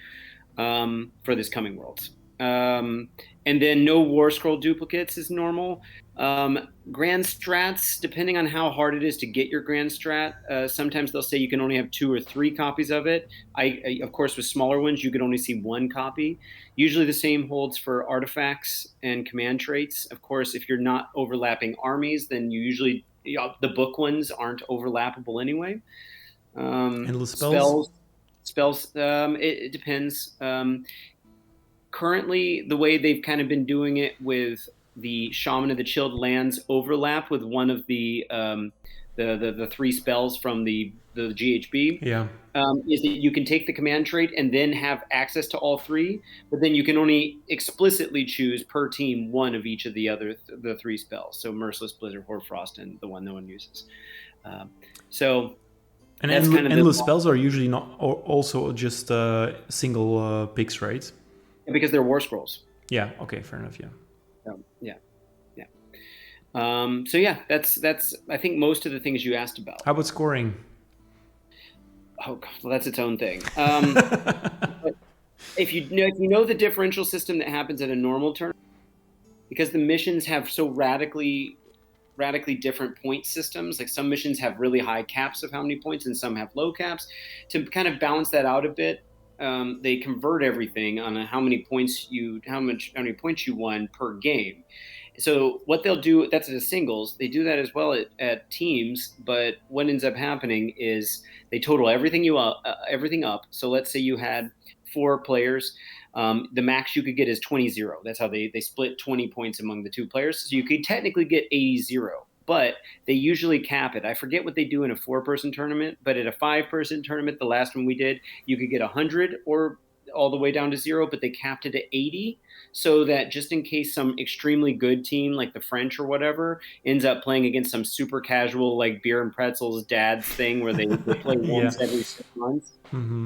for this coming Worlds. And then no War Scroll duplicates is normal. Grand strats, depending on how hard it is to get your Grand Strat, sometimes they'll say you can only have 2 or 3 copies of it. Of course, with smaller ones, you could only see 1 copy. Usually the same holds for artifacts and command traits. Of course, if you're not overlapping armies, then you usually, the book ones aren't overlappable anyway. Endless spells? Spells, it depends. Currently, the way they've kind of been doing it with the Shaman of the Chilled Lands overlap with one of the 3 spells from the GHB. Yeah. Is that you can take the command trait and then have access to all 3, but then you can only explicitly choose per team 1 of each of the 3 spells. So Merciless, Blizzard, Hoarfrost, and the one no one uses. And endless spells are usually not also just single picks, right? Because they're War Scrolls. Yeah. Okay. Fair enough. Yeah. So yeah, that's I think most of the things you asked about. How about scoring? Oh, well, that's its own thing. But if you know the differential system that happens at a normal tournament, because the missions have so radically different point systems. Like some missions have really high caps of how many points, and some have low caps. To kind of balance that out a bit, they convert everything on how many points you won per game. So what they'll do, that's at a singles, they do that as well at teams, but what ends up happening is they total everything up. So let's say you had 4 players. The max you could get is 20-0. That's how they split 20 points among the 2 players. So you could technically get 80-0, but they usually cap it. I forget what they do in a 4-person tournament, but at a 5-person tournament, the last one we did, you could get 100 or all the way down to 0, but they capped it at 80, so that just in case some extremely good team like the French or whatever ends up playing against some super casual like beer and pretzels dad's thing where they play once every 6 months,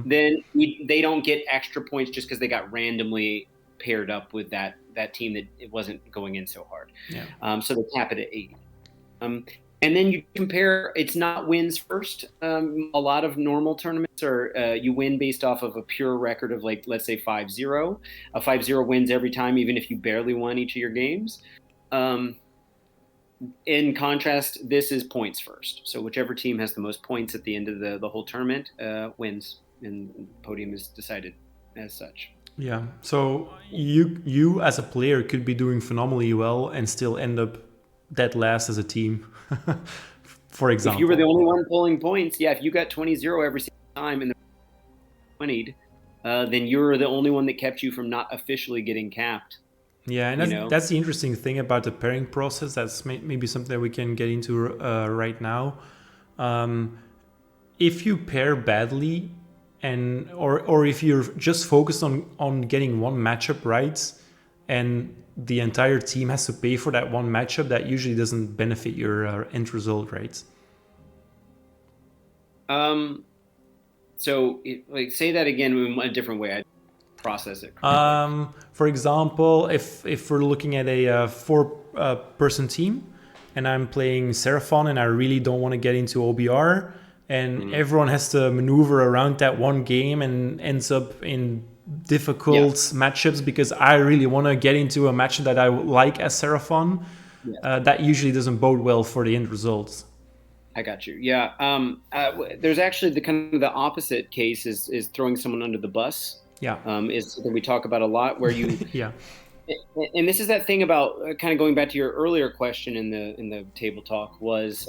then they don't get extra points just because they got randomly paired up with that team that it wasn't going in so hard. So they cap it at 80. And then you compare, it's not wins first. A lot of normal tournaments are you win based off of a pure record of, like, let's say 5-0. A 5-0 wins every time, even if you barely won each of your games. In contrast, this is points first. So whichever team has the most points at the end of the whole tournament wins, and the podium is decided as such. Yeah. So you as a player could be doing phenomenally well and still end up dead last as a team. For example, if you were the only one pulling points, if you got 20-0 every single time and the 20'd, then you're the only one that kept you from not officially getting capped. Yeah, and that's the interesting thing about the pairing process. That's maybe something that we can get into right now. If you pair badly, or if you're just focused on getting one matchup right, and the entire team has to pay for that one matchup, that usually doesn't benefit your end result, right? So, say that again in a different way. I process it. For example, if we're looking at a 4-person team, and I'm playing Seraphon, and I really don't want to get into OBR, and everyone has to maneuver around that one game and ends up in difficult matchups because I really want to get into a match that I like as Seraphon, that usually doesn't bode well for the end results. I got you. Yeah. There's actually the opposite case is throwing someone under the bus. Yeah. Is something we talk about a lot, where you and this is that thing about kind of going back to your earlier question in the table talk was,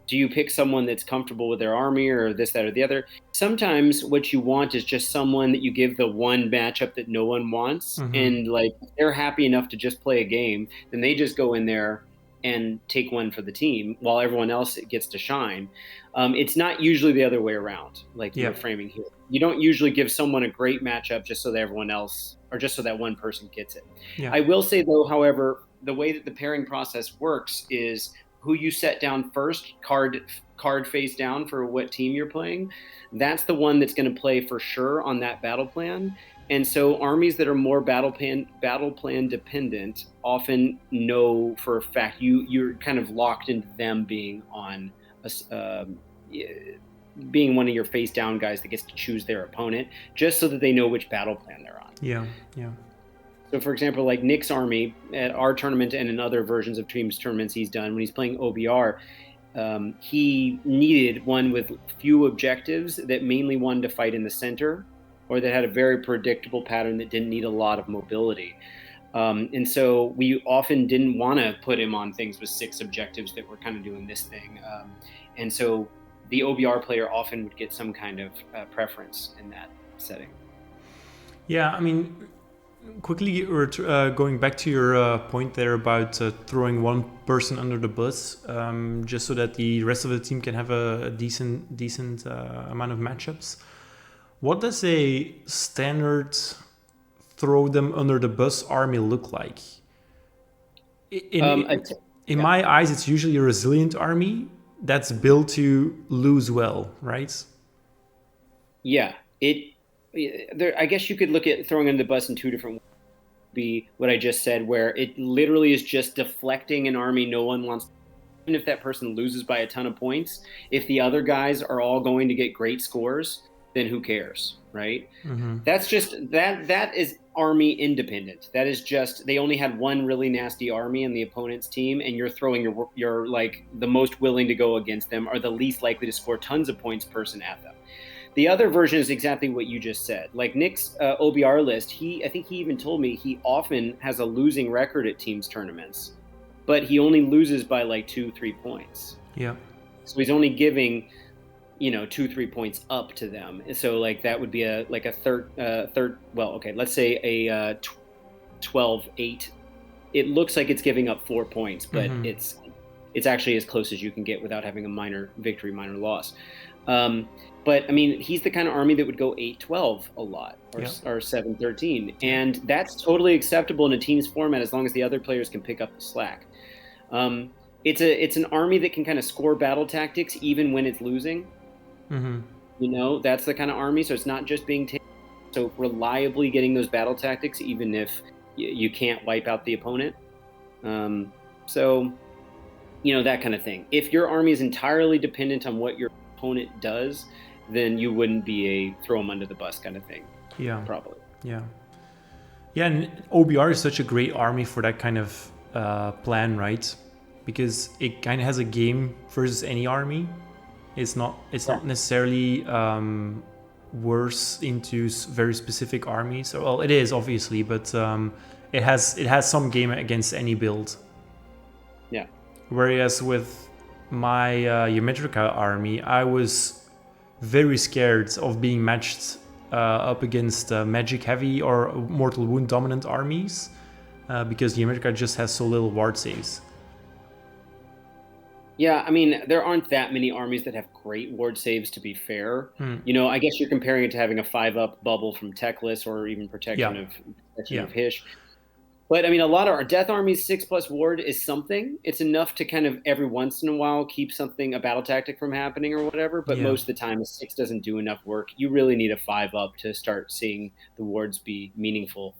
do you pick someone that's comfortable with their army or this, that, or the other? Sometimes what you want is just someone that you give the one matchup that no one wants. And like, they're happy enough to just play a game, then they just go in there and take one for the team while everyone else gets to shine. It's not usually the other way around, like you're framing here. You don't usually give someone a great matchup just so that everyone else, or just so that one person gets it. I will say though, however, the way that the pairing process works is who you set down first, card face down for what team you're playing, that's the one that's going to play for sure on that battle plan. And so armies that are more battle plan dependent often know for a fact you're kind of locked into them being on being one of your face down guys that gets to choose their opponent, just so that they know which battle plan they're on. Yeah. So, for example, like Nick's army at our tournament and in other versions of teams tournaments he's done, when he's playing OBR, he needed one with few objectives that mainly wanted to fight in the center, or that had a very predictable pattern that didn't need a lot of mobility. And so we often didn't want to put him on things with 6 objectives that were kind of doing this thing. And so the OBR player often would get some kind of preference in that setting. Yeah, I mean, quickly going back to your point there about throwing one person under the bus, just so that the rest of the team can have a decent amount of matchups. What does a standard throw them under the bus army look like? In my eyes, it's usually a resilient army that's built to lose well, right? Yeah, I guess you could look at throwing under the bus in 2 different ways. Be what I just said, where it literally is just deflecting an army no one wants. Even if that person loses by a ton of points, if the other guys are all going to get great scores, then who cares, right? Mm-hmm. That's just that is army independent. That is just, they only had one really nasty army in the opponent's team, and you're throwing your like the most willing to go against them, or the least likely to score tons of points person at them. The other version is exactly what you just said. Like Nick's OBR list, I think he even told me he often has a losing record at teams tournaments, but he only loses by like 2-3 points. Yeah. So he's only giving, 2-3 points up to them. So like that would be a third. Well, okay, let's say a 12-8. It looks like it's giving up 4 points, but it's actually as close as you can get without having a minor victory, minor loss. But I mean, he's the kind of army that would go 8-12 a lot, or 7-13, and that's totally acceptable in a team's format as long as the other players can pick up the slack. It's an army that can kind of score battle tactics even when it's losing. Mm-hmm. That's the kind of army. So it's not just being taken. So reliably getting those battle tactics, even if you can't wipe out the opponent. So that kind of thing. If your army is entirely dependent on what your opponent does, then you wouldn't be a throw them under the bus kind of thing. Yeah, probably. Yeah, and OBR is such a great army for that kind of plan, right? Because it kind of has a game versus any army. It's not necessarily worse into very specific armies. Well, it is obviously, but it has some game against any build. Yeah. Whereas with my Ymetrica army, I was very scared of being matched up against magic heavy or mortal wound dominant armies because Ymetrica just has so little ward saves. Yeah, I mean, there aren't that many armies that have great ward saves, to be fair. I guess you're comparing it to having a 5-up bubble from Teclis or even protection of Hish. But I mean, a lot of our death armies 6+ ward is something. It's enough to kind of every once in a while keep a battle tactic from happening or whatever. But most of the time, a 6 doesn't do enough work. You really need a 5-up to start seeing the wards be meaningful.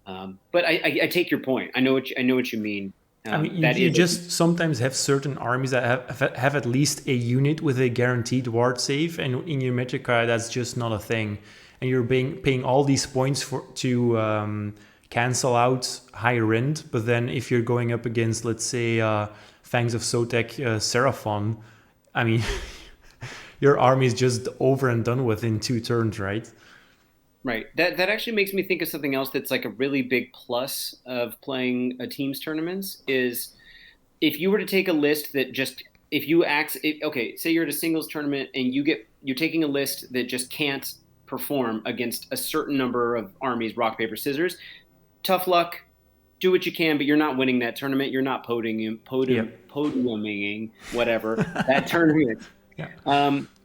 But I take your point. I know what you mean. I mean, you just sometimes have certain armies that have at least a unit with a guaranteed ward save, and in your Ymetrica, that's just not a thing. And you're paying all these points to cancel out high rend, but then if you're going up against, let's say, Fangs of Sotek Seraphon, I mean, your army is just over and done with in 2 turns, right? Right. That actually makes me think of something else that's like a really big plus of playing a teams tournaments is if you were to take a list that just say you're at a singles tournament and you're taking a list that just can't perform against a certain number of armies, rock, paper, scissors. Tough luck. Do what you can, but you're not winning that tournament. You're not podiuming, whatever that tournament. Yeah.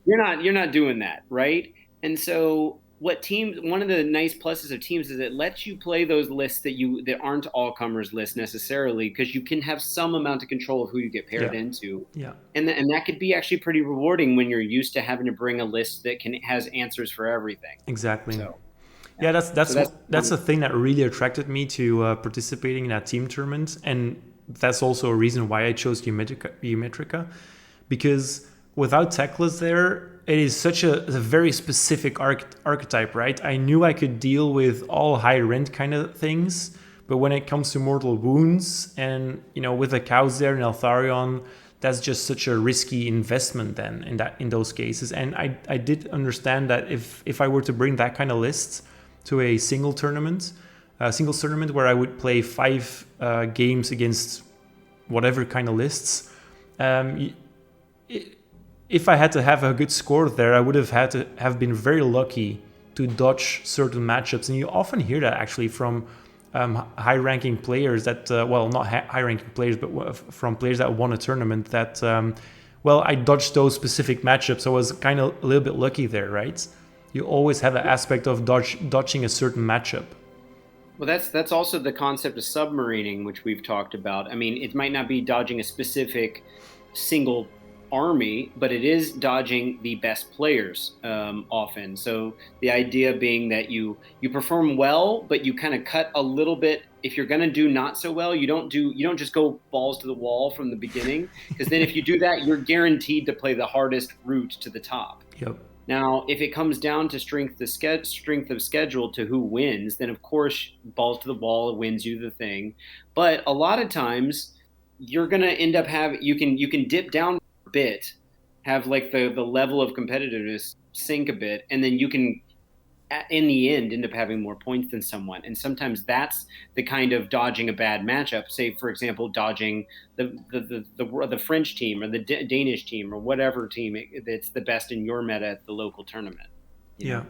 You're not doing that, right? And so one of the nice pluses of teams is it lets you play those lists that aren't all comers lists necessarily, because you can have some amount of control of who you get paired into. Yeah. And that could be actually pretty rewarding when you're used to having to bring a list that has answers for everything. Exactly. So, yeah, that's the thing that really attracted me to participating in that team tournament, and that's also a reason why I chose Ymetrica, because without Teclis there, it is such a very specific archetype, right? I knew I could deal with all high rent kind of things, but when it comes to mortal wounds and, you know, with the cows there in Eltharion, that's just such a risky investment then in those cases. And I did understand that if I were to bring that kind of list to a singles tournament where I would play 5 games against whatever kind of lists, if I had to have a good score there, I would have had to have been very lucky to dodge certain matchups. And you often hear that actually from high-ranking players that, well, not high-ranking players, but from players that won a tournament that, well, I dodged those specific matchups. So I was kind of a little bit lucky there, right? You always have an aspect of dodging a certain matchup. Well, that's also the concept of submarining, which we've talked about. I mean, it might not be dodging a specific single army, but it is dodging the best players often. So the idea being that you perform well, but you kind of cut a little bit. If you're going to do not so well, you don't just go balls to the wall from the beginning, because then if you do that, you're guaranteed to play the hardest route to the top. Yep. Now, if it comes down to strength of schedule to who wins, then of course balls to the wall wins you the thing. But a lot of times you're going to end up you can dip down a bit, have like the level of competitiveness sink a bit, and then you can in the end end up having more points than someone. And sometimes that's the kind of dodging a bad matchup. Say, for example, dodging the French team or the Danish team or whatever team that's the best in your meta at the local tournament. Yeah.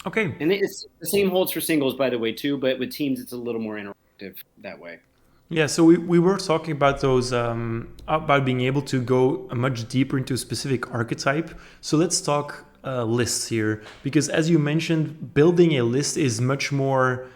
Okay. And the same holds for singles, by the way, too. But with teams, it's a little more interactive that way. Yeah, so we were talking about those, about being able to go much deeper into a specific archetype. So let's talk lists here, because as you mentioned, building a list is much more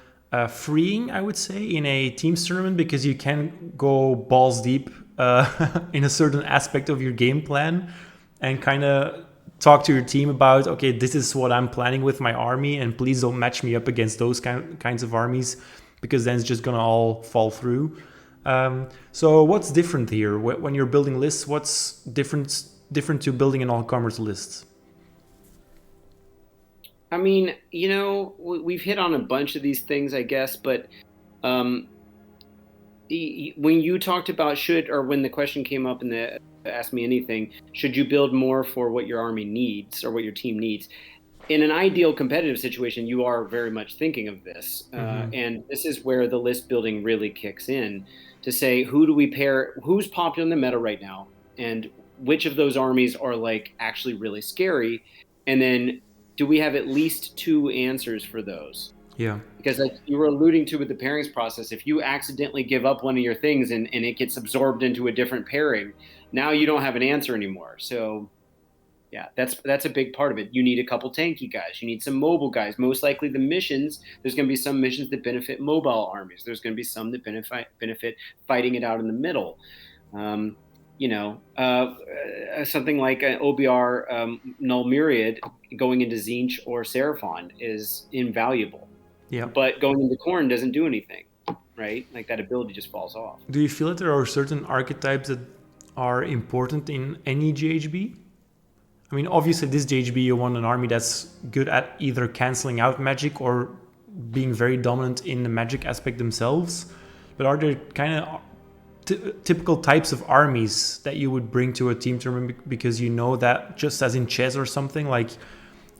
freeing, I would say, in a teams tournament, because you can go balls deep in a certain aspect of your game plan and kind of talk to your team about, okay, this is what I'm planning with my army, and please don't match me up against those kinds of armies, because then it's just going to all fall through. So what's different here when you're building lists? What's different to building an all-comers list? I mean, you know, we've hit on a bunch of these things, I guess, but when you talked about when the question came up in the Ask Me Anything, should you build more for what your army needs or what your team needs? In an ideal competitive situation, you are very much thinking of this. And this is where the list building really kicks in to say, who do we pair, who's popular in the meta right now, and which of those armies are like actually really scary, and then do we have at least 2 answers for those? Yeah. Because like you were alluding to with the pairings process, if you accidentally give up one of your things and it gets absorbed into a different pairing, now you don't have an answer anymore. So yeah, that's a big part of it. You need a couple tanky guys. You need some mobile guys. Most likely the missions, there's going to be some missions that benefit mobile armies. There's going to be some that benefit fighting it out in the middle. Something like an OBR Null Myriad going into Tzeentch or Seraphon is invaluable. Yeah. But going into Khorne doesn't do anything, right? Like that ability just falls off. Do you feel that there are certain archetypes that are important in any GHB? I mean, obviously this GHB you want an army that's good at either canceling out magic or being very dominant in the magic aspect themselves. But are there kind of typical types of armies that you would bring to a team tournament because you know that, just as in chess or something, like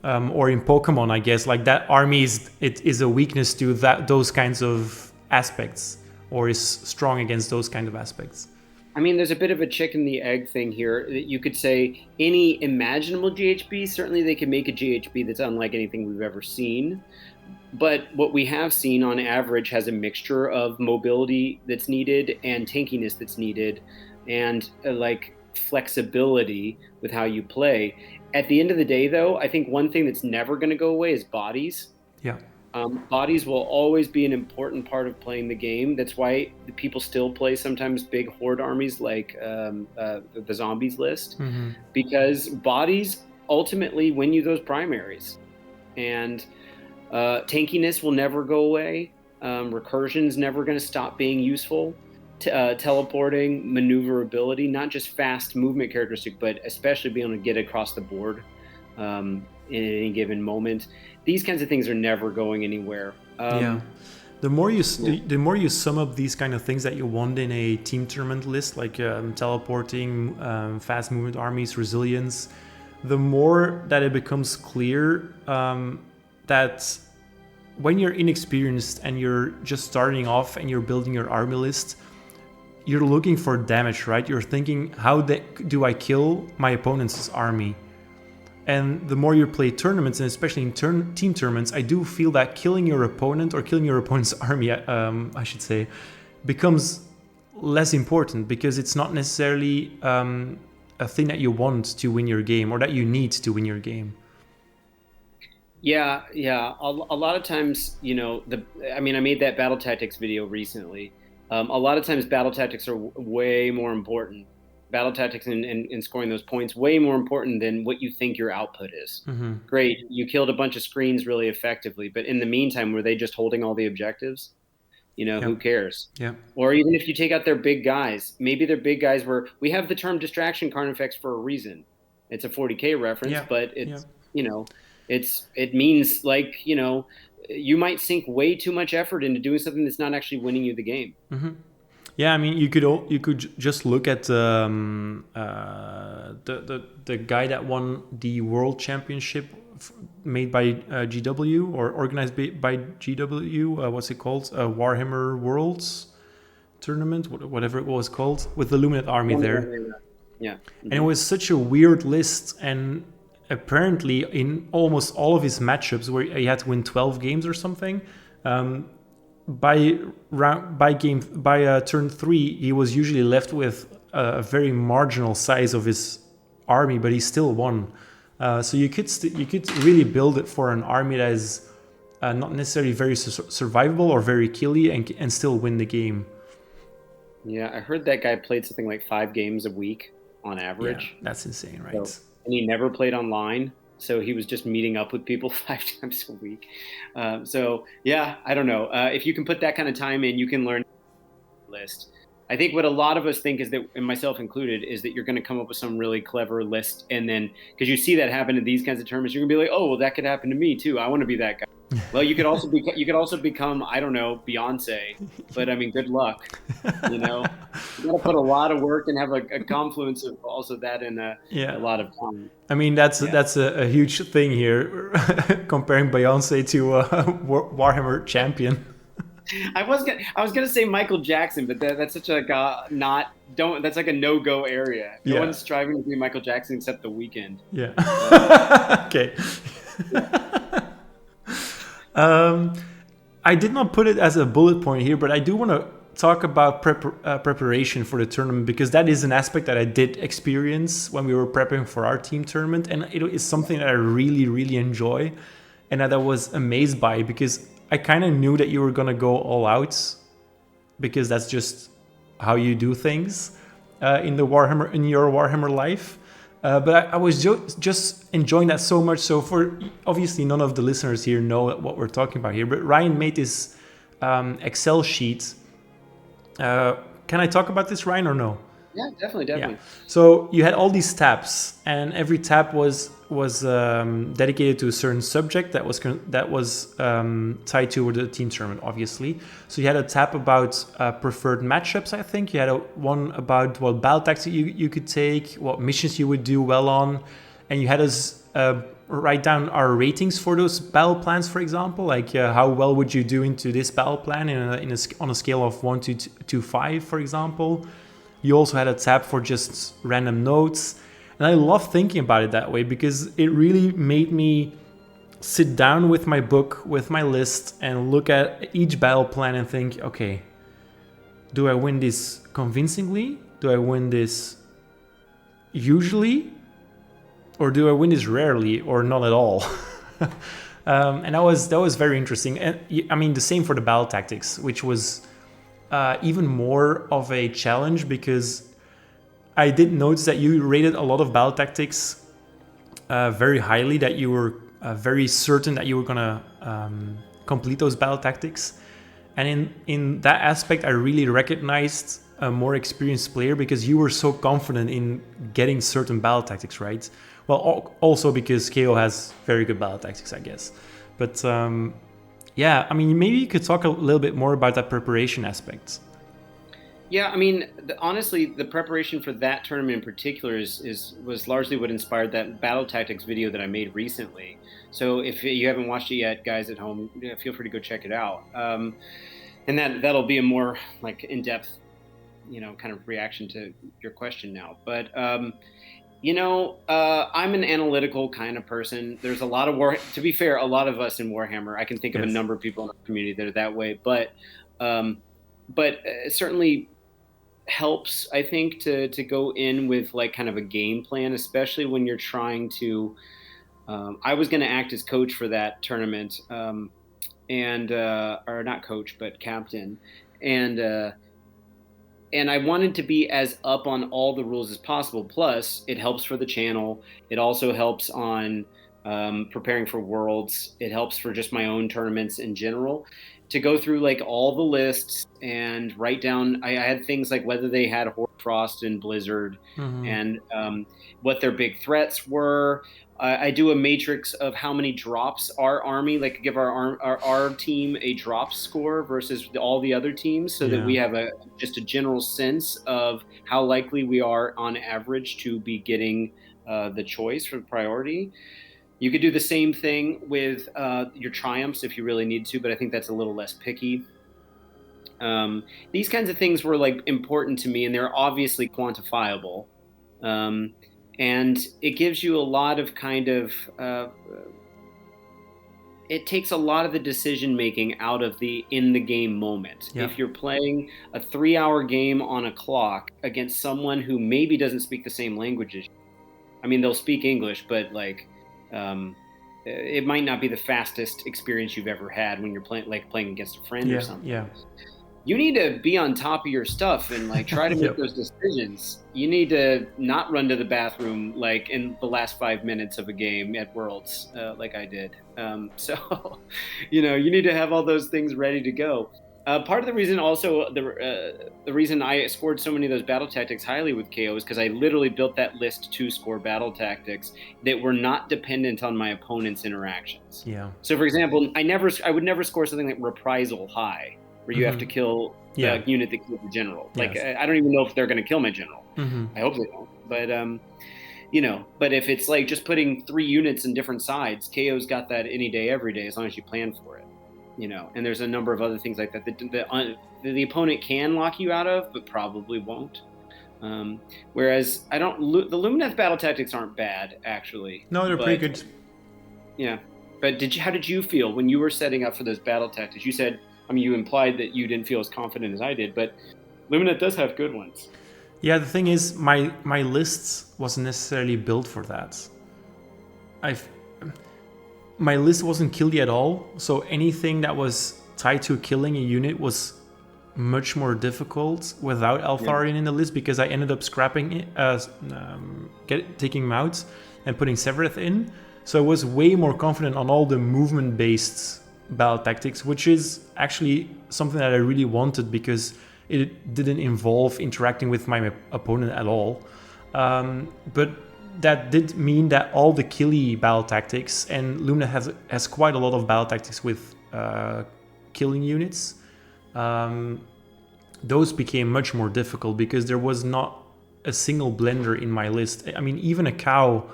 or in Pokemon, I guess, like that army is a weakness to those kinds of aspects, or is strong against those kind of aspects? I mean, there's a bit of a chicken the egg thing here. You could say any imaginable GHB, certainly they can make a GHB that's unlike anything we've ever seen. But what we have seen on average has a mixture of mobility that's needed and tankiness that's needed, and like flexibility with how you play. At the end of the day, though, I think one thing that's never going to go away is bodies. Yeah. Bodies will always be an important part of playing the game. That's why people still play sometimes big horde armies like the zombies list, because bodies ultimately win you those primaries. And tankiness will never go away. Recursion's never going to stop being useful. teleporting, maneuverability, not just fast movement characteristic, but especially being able to get across the board in any given moment. These kinds of things are never going anywhere. The more you sum up these kind of things that you want in a team tournament list, like teleporting, fast movement armies, resilience, the more that it becomes clear that when you're inexperienced and you're just starting off and you're building your army list, you're looking for damage, right? You're thinking, how do I kill my opponent's army? And the more you play tournaments, and especially in team tournaments, I do feel that killing your opponent or killing your opponent's army, I should say, becomes less important because it's not necessarily a thing that you want to win your game or that you need to win your game. Yeah. A lot of times, I made that battle tactics video recently. A lot of times battle tactics are way more important. Battle tactics and scoring those points way more important than what you think your output is. Mm-hmm. Great, you killed a bunch of screens really effectively, but in the meantime, were they just holding all the objectives? Who cares? Yeah. Or even if you take out their big guys, maybe their big guys we have the term distraction Carnifex for a reason. It's a 40K reference, but it's it means like, you might sink way too much effort into doing something that's not actually winning you the game. Mm-hmm. Yeah, I mean, you could just look at the guy that won the World Championship made by GW or organized by GW. What's it called? Warhammer Worlds Tournament, whatever it was called, with the Luminate Army there. Yeah, mm-hmm. And it was such a weird list, and apparently in almost all of his matchups where he had to win 12 games or something. By turn 3, he was usually left with a very marginal size of his army, but he still won. So you could really build it for an army that is not necessarily very survivable or very killy and still win the game. Yeah, I heard that guy played something like 5 games a week on average. Yeah, that's insane, right? And he never played online. So he was just meeting up with people 5 times a week. So yeah, I don't know. If you can put that kind of time in, you can learn list. I think what a lot of us think is that, and myself included, is that you're going to come up with some really clever list. And then, because you see that happen in these kinds of tournaments, you're going to be like, oh, well, that could happen to me too. I want to be that guy. Well, you could also become, I don't know, Beyonce. But I mean, good luck. You got to put a lot of work and have a confluence of also that and a lot of time. I mean, that's a huge thing here, comparing Beyonce to a Warhammer champion. I was gonna say Michael Jackson, but that's such a that's like a no-go area. No one's striving to be Michael Jackson except The Weeknd. Yeah. Okay. I did not put it as a bullet point here, but I do want to talk about preparation for the tournament, because that is an aspect that I did experience when we were prepping for our team tournament, and it is something that I really, really enjoy and that I was amazed by, because I kind of knew that you were going to go all out, because that's just how you do things in your Warhammer life. But I was just enjoying that so much. So for obviously none of the listeners here know what we're talking about here, but Ryan made this Excel sheet. Can I talk about this, Ryan, or no? Yeah, definitely. Yeah. So you had all these tabs, and every tab was dedicated to a certain subject that was tied to the team tournament, obviously. So you had a tab about preferred matchups, I think. You had one about what battle tactics you could take, what missions you would do well on, and you had us write down our ratings for those battle plans, for example, like how well would you do into this battle plan on a scale of 1 to 5, for example. You also had a tab for just random notes. And I love thinking about it that way, because it really made me sit down with my book, with my list, and look at each battle plan and think, okay, do I win this convincingly? Do I win this usually? Or do I win this rarely or not at all? And that was very interesting. And I mean, the same for the battle tactics, which was even more of a challenge, because I did notice that you rated a lot of battle tactics very highly, that you were very certain that you were gonna complete those battle tactics. And in that aspect, I really recognized a more experienced player because you were so confident in getting certain battle tactics right. Well, also because KO has very good battle tactics, I guess. But yeah, I mean, maybe you could talk a little bit more about that preparation aspect. Yeah, I mean, honestly, the preparation for that tournament in particular was largely what inspired that battle tactics video that I made recently. So if you haven't watched it yet, guys at home, feel free to go check it out. And that'll be a more like in-depth, kind of reaction to your question now. But I'm an analytical kind of person. There's a lot of to be fair, a lot of us in Warhammer. I can think of a number of people in the community that are that way, but certainly helps, I think, to go in with like kind of a game plan, especially when you're trying to. I was going to act as coach for that tournament, or not coach, but captain, and I wanted to be as up on all the rules as possible. Plus, it helps for the channel. It also helps on preparing for Worlds. It helps for just my own tournaments in general. To go through like all the lists and write down, I had things like whether they had Hoarfrost and Blizzard, and what their big threats were. I do a matrix of how many drops our army, like give our team a drop score versus all the other teams, so that we have just a general sense of how likely we are on average to be getting the choice for priority. You could do the same thing with your triumphs if you really need to, but I think that's a little less picky. These kinds of things were like important to me, and they're obviously quantifiable. And it gives you a lot of kind of, it takes a lot of the decision making out of the in the game moment. If you're playing a 3-hour game on a clock against someone who maybe doesn't speak the same language as you, I mean, they'll speak English, but like, it might not be the fastest experience you've ever had when you're playing against a friend or something. Yeah. You need to be on top of your stuff and like try to make those decisions. You need to not run to the bathroom like in the last 5 minutes of a game at Worlds, like I did. So, you need to have all those things ready to go. Part of the reason also, the reason I scored so many of those battle tactics highly with KO is because I literally built that list to score battle tactics that were not dependent on my opponent's interactions. Yeah. So, for example, I would never score something like Reprisal high, where you have to kill the unit that kills the general. Like, I don't even know if they're going to kill my general. I hope they don't. But, but if it's like just putting 3 units in different sides, KO's got that any day, every day, as long as you plan for it. And there's a number of other things like that the opponent can lock you out of, but probably won't. Whereas the Lumineth battle tactics aren't bad, actually. No, they're pretty good. Yeah. But how did you feel when you were setting up for those battle tactics? You said, you implied that you didn't feel as confident as I did, but Lumineth does have good ones. Yeah, the thing is, my lists wasn't necessarily built for that. My list wasn't killy at all, so anything that was tied to killing a unit was much more difficult without Altharion in the list, because I ended up scrapping it, taking him out and putting Severeth in. So I was way more confident on all the movement-based battle tactics, which is actually something that I really wanted because it didn't involve interacting with my opponent at all. But that did mean that all the killy battle tactics, and Lumina has quite a lot of battle tactics with killing units, those became much more difficult because there was not a single blender in my list. I mean, even a cow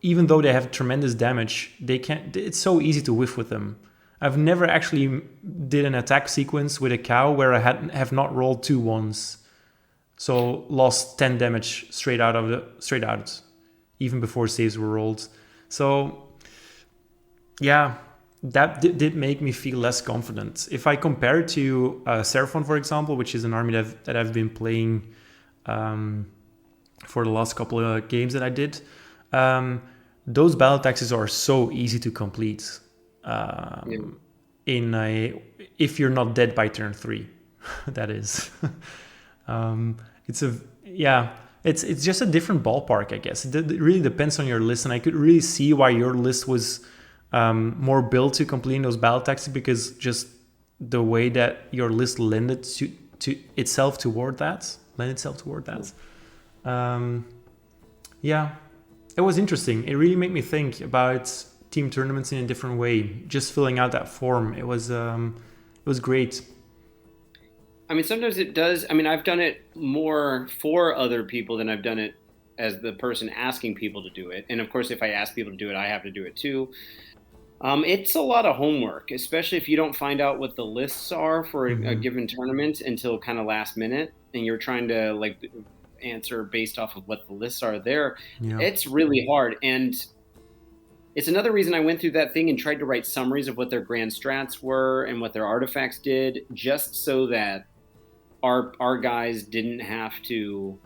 even though they have tremendous damage, it's so easy to whiff with them. I've never actually did an attack sequence with a cow where I have not rolled 2 1s. So lost 10 damage straight out, even before saves were rolled. So yeah, that did make me feel less confident. If I compare it to Seraphon, for example, which is an army that I've been playing for the last couple of games that I did, those battle tactics are so easy to complete if you're not dead by turn 3. That is. It's just a different ballpark, I guess. It really depends on your list, and I could really see why your list was more built to completing those battle tactics, because just the way that your list lended itself toward that, lend itself toward that. Yeah, it was interesting. It really made me think about team tournaments in a different way. Just filling out that form, it was great. I mean, sometimes it does. I mean, I've done it more for other people than I've done it as the person asking people to do it. And of course, if I ask people to do it, I have to do it too. It's a lot of homework, especially if you don't find out what the lists are for a given tournament until kind of last minute, and you're trying to like answer based off of what the lists are there. Yeah. It's really hard. And it's another reason I went through that thing and tried to write summaries of what their grand strats were and what their artifacts did, just so that our guys didn't have to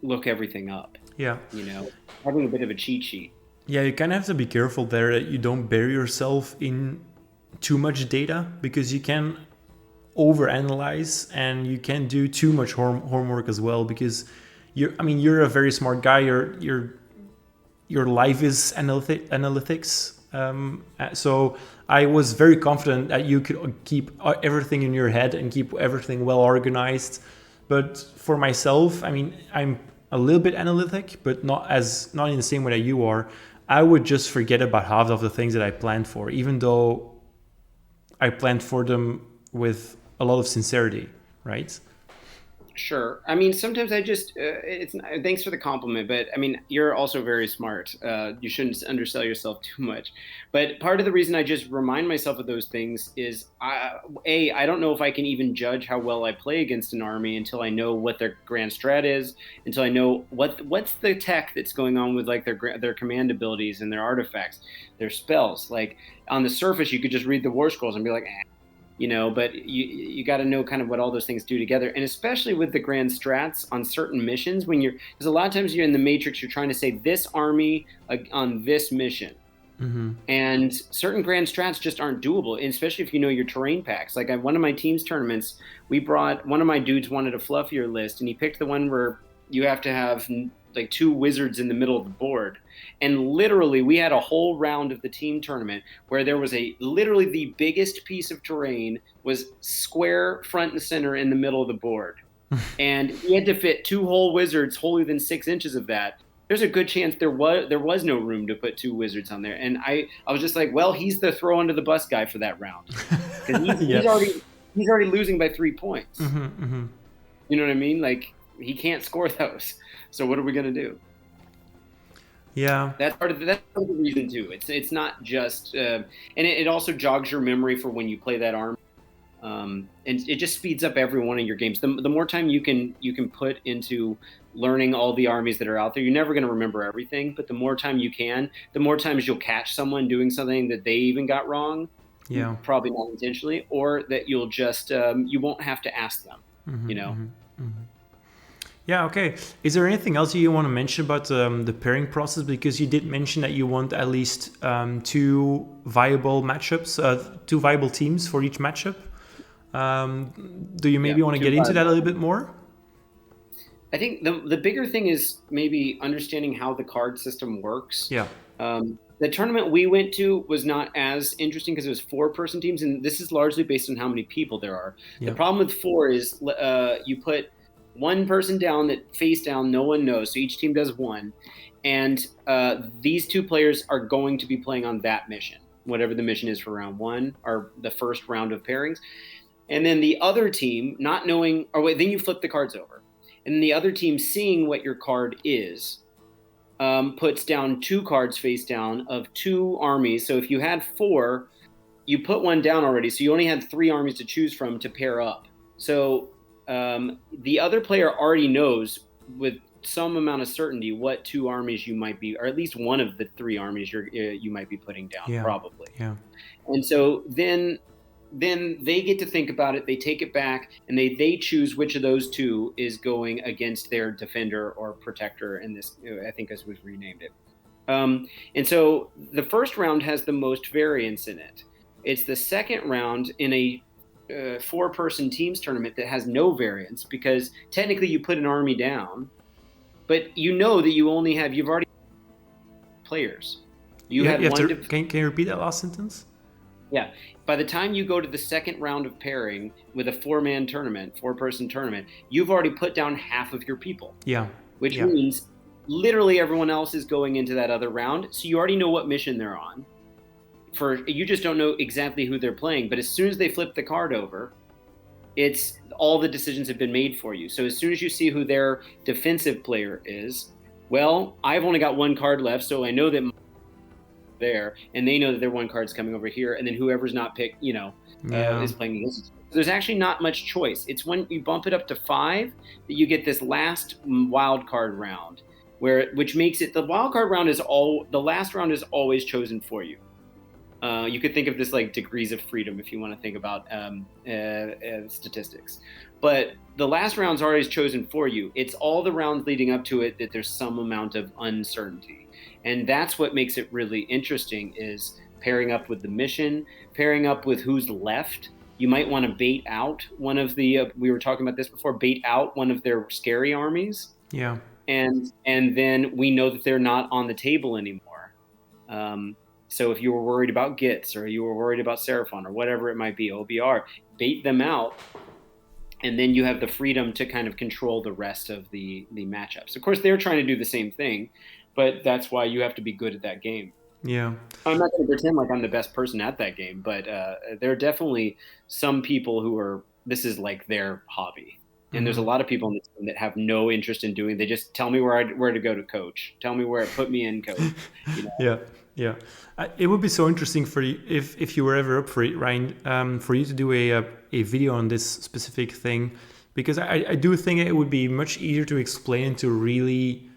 look everything up. Yeah. You know, having a bit of a cheat sheet. Yeah, you kind of have to be careful there that you don't bury yourself in too much data, because you can overanalyze and you can do too much homework as well, because you're a very smart guy. Your life is analytics. So I was very confident that you could keep everything in your head and keep everything well organized. But for myself, I mean, I'm a little bit analytic, but not in the same way that you are. I would just forget about half of the things that I planned for, even though I planned for them with a lot of sincerity, right? Sure. I mean, sometimes I just, thanks for the compliment, but I mean, you're also very smart. You shouldn't undersell yourself too much. But part of the reason I just remind myself of those things is, I don't know if I can even judge how well I play against an army until I know what their grand strat is, until I know what's the tech that's going on with like their command abilities and their artifacts, their spells. Like on the surface, you could just read the war scrolls and be like, you know, but you got to know kind of what all those things do together. And especially with the grand strats on certain missions, because a lot of times you're in the Matrix, you're trying to say this army on this mission. Mm-hmm. And certain grand strats just aren't doable, and especially if you know your terrain packs. Like at one of my team's tournaments, one of my dudes wanted a fluffier list, and he picked the one where you have to have like 2 wizards in the middle of the board. And literally we had a whole round of the team tournament where there was literally the biggest piece of terrain was square front and center in the middle of the board. And he had to fit 2 whole wizards wholly within 6 inches of that. There's a good chance there was no room to put 2 wizards on there. And I was just like, well, he's the throw under the bus guy for that round. He's already losing by 3 points. Mm-hmm, mm-hmm. You know what I mean? Like, he can't score those. So what are we going to do? Yeah, that's part of the reason too. It's not just, and it also jogs your memory for when you play that army, and it just speeds up every one of your games. The more time you can put into learning all the armies that are out there, you're never going to remember everything. But the more time you can, the more times you'll catch someone doing something that they even got wrong. Yeah, probably not intentionally, or that you'll just you won't have to ask them. Mm-hmm, you know. Mm-hmm, mm-hmm. Yeah, okay. Is there anything else you want to mention about the pairing process? Because you did mention that you want at least 2 viable matchups, 2 viable teams for each matchup. Do you maybe want to get into that a little bit more? I think the bigger thing is maybe understanding how the card system works. Yeah. The tournament we went to was not as interesting because it was 4-person teams, and this is largely based on how many people there are. Yeah. The problem with 4 is you put 1 person down that face down, no one knows. So each team does 1. And these 2 players are going to be playing on that mission, whatever the mission is for round 1 or the first round of pairings. And then the other team not knowing, then you flip the cards over. And the other team seeing what your card is, puts down 2 cards face down of 2 armies. So if you had 4, you put 1 down already. So you only had 3 armies to choose from to pair up. So the other player already knows with some amount of certainty what 2 armies you might be, or at least one of the 3 armies you might be putting down, probably. Yeah. And so then they get to think about it. They take it back, and they choose which of those 2 is going against their defender or protector. In this, I think, as we've renamed it. And so the first round has the most variance in it. It's the second round in a 4-person teams tournament that has no variance, because technically you put an army down, but you know that you've already players. Can you repeat that last sentence? Yeah. By the time you go to the second round of pairing with a four-person tournament, you've already put down half of your people. Yeah. Which means literally everyone else is going into that other round. So you already know what mission they're on. You just don't know exactly who they're playing. But as soon as they flip the card over, it's all the decisions have been made for you. So as soon as you see who their defensive player is, well, I've only got one card left, so I know that there, and they know that their one card's coming over here, and then whoever's not picked, is playing against. There's actually not much choice. It's when you bump it up to 5 that you get this last wild card round, which makes it the wild card round the last round is always chosen for you. You could think of this like degrees of freedom if you want to think about statistics. But the last round's always chosen for you. It's all the rounds leading up to it that there's some amount of uncertainty. And that's what makes it really interesting, is pairing up with the mission, pairing up with who's left. You might want to bait out one of the, we were talking about this before, bait out one of their scary armies. Yeah. And then we know that they're not on the table anymore. So if you were worried about Gitz, or you were worried about Seraphon, or whatever it might be, OBR, bait them out. And then you have the freedom to kind of control the rest of the matchups. Of course, they're trying to do the same thing, but that's why you have to be good at that game. Yeah. I'm not going to pretend like I'm the best person at that game, but there are definitely some people who this is like their hobby. And there's a lot of people in the team that have no interest in doing. They just tell me where to go to coach. Tell me put me in coach. Yeah. It would be so interesting for you if you were ever up for it, Ryan, for you to do a video on this specific thing, because I do think it would be much easier to explain, to really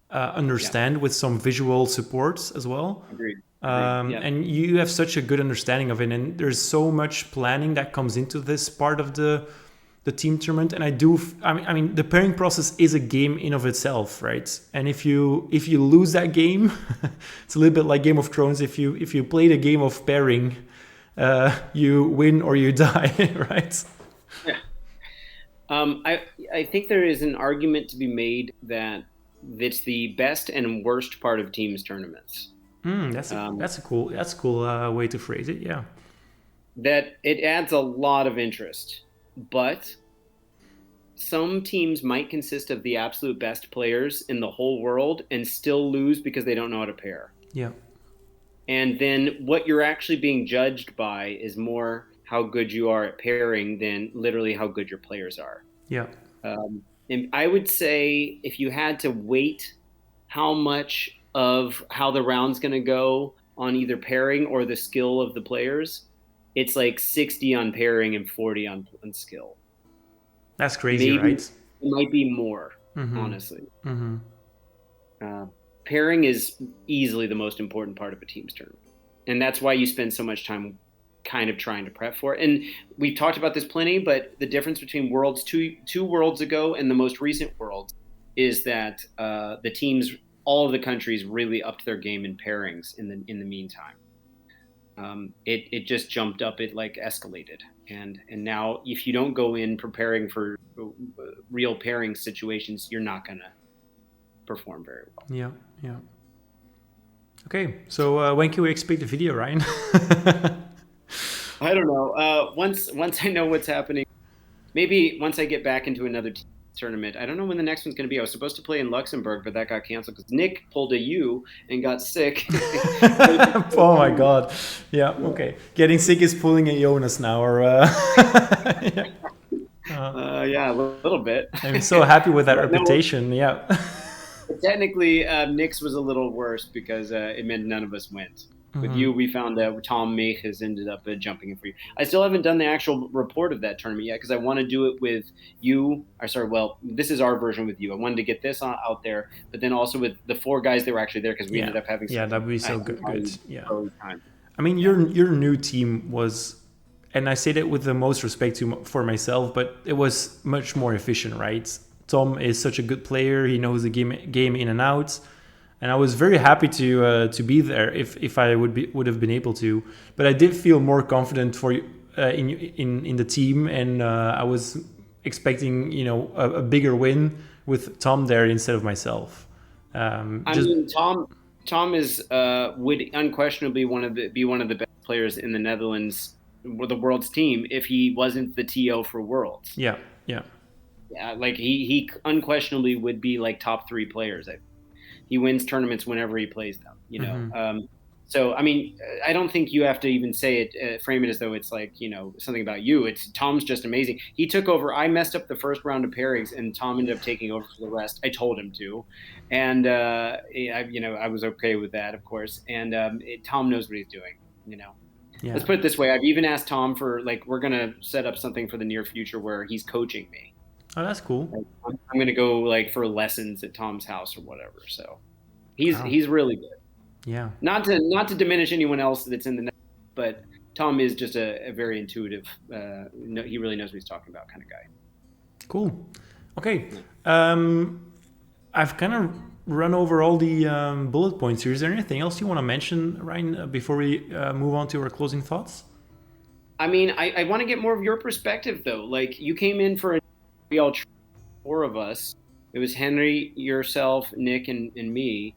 understand with some visual supports as well. Agreed. And you have such a good understanding of it, and there's so much planning that comes into this part of the team tournament. And I mean the pairing process is a game in of itself, right? And if you lose that game, it's a little bit like Game of Thrones. If you play the game of pairing, you win or you die, right? Yeah. I think there is an argument to be made that it's the best and worst part of teams tournaments. That's a cool way to phrase it. Yeah. That it adds a lot of interest. But some teams might consist of the absolute best players in the whole world and still lose because they don't know how to pair. Yeah. And then what you're actually being judged by is more how good you are at pairing than literally how good your players are. Yeah. And I would say if you had to weight how much of how the round's going to go on either pairing or the skill of the players, it's like 60 on pairing and 40 on skill. That's crazy, Maybe, right? It might be more, honestly. Pairing is easily the most important part of a team's tournament. And that's why you spend so much time kind of trying to prep for it. And we've talked about this plenty, but the difference between Worlds two Worlds ago and the most recent Worlds is that the teams, all of the countries really upped their game in pairings in the meantime. It just jumped up, it like escalated. And now if you don't go in preparing for real pairing situations, you're not going to perform very well. Yeah. Okay, so when can we expect the video, Ryan? I don't know. Once I know what's happening, maybe once I get back into another tournament. I don't know when the next one's going to be. I was supposed to play in Luxembourg, but that got canceled because Nick pulled a U and got sick. Oh my God. Yeah. Okay. Getting sick is pulling a Jonas now, or yeah, a little bit. I'm so happy with that reputation. Yeah. Technically, Nick's was a little worse because it meant none of us went. With you, we found that Tom Meek has ended up jumping in for you. I still haven't done the actual report of that tournament yet because I want to do it with you. This is our version with you. I wanted to get this out there, but then also with the 4 guys that were actually there because we ended up having. Yeah, that'd be so good. Yeah. I mean, your new team was, and I say that with the most respect for myself, but it was much more efficient, right? Tom is such a good player. He knows the game in and out. And I was very happy to be there if I would have been able to. But I did feel more confident for in the team, and I was expecting a bigger win with Tom there instead of myself. I mean, Tom is would unquestionably be one of the best players in the Netherlands, the Worlds team, if he wasn't the TO for Worlds. Yeah. Like he unquestionably would be like top 3 players. He wins tournaments whenever he plays them, you know. So, I mean, I don't think you have to even say it, frame it as though it's like, you know, something about you. It's Tom's just amazing. He took over. I messed up the first round of pairings, and Tom ended up taking over for the rest. I told him to. And, I was okay with that, of course. And Tom knows what he's doing, you know. Yeah. Let's put it this way. I've even asked Tom for, like, we're going to set up something for the near future where he's coaching me. Oh, that's cool. Like, I'm going to go, like, for lessons at Tom's house or whatever. So he's really good. Yeah. Not to diminish anyone else that's in the net, but Tom is just a very intuitive. He really knows what he's talking about kind of guy. Cool. Okay. I've kind of run over all the bullet points here. Is there anything else you want to mention, Ryan, before we move on to our closing thoughts? I mean, I want to get more of your perspective, though. Like, you came in for all 4 of us. It was Henry, yourself, Nick, and me.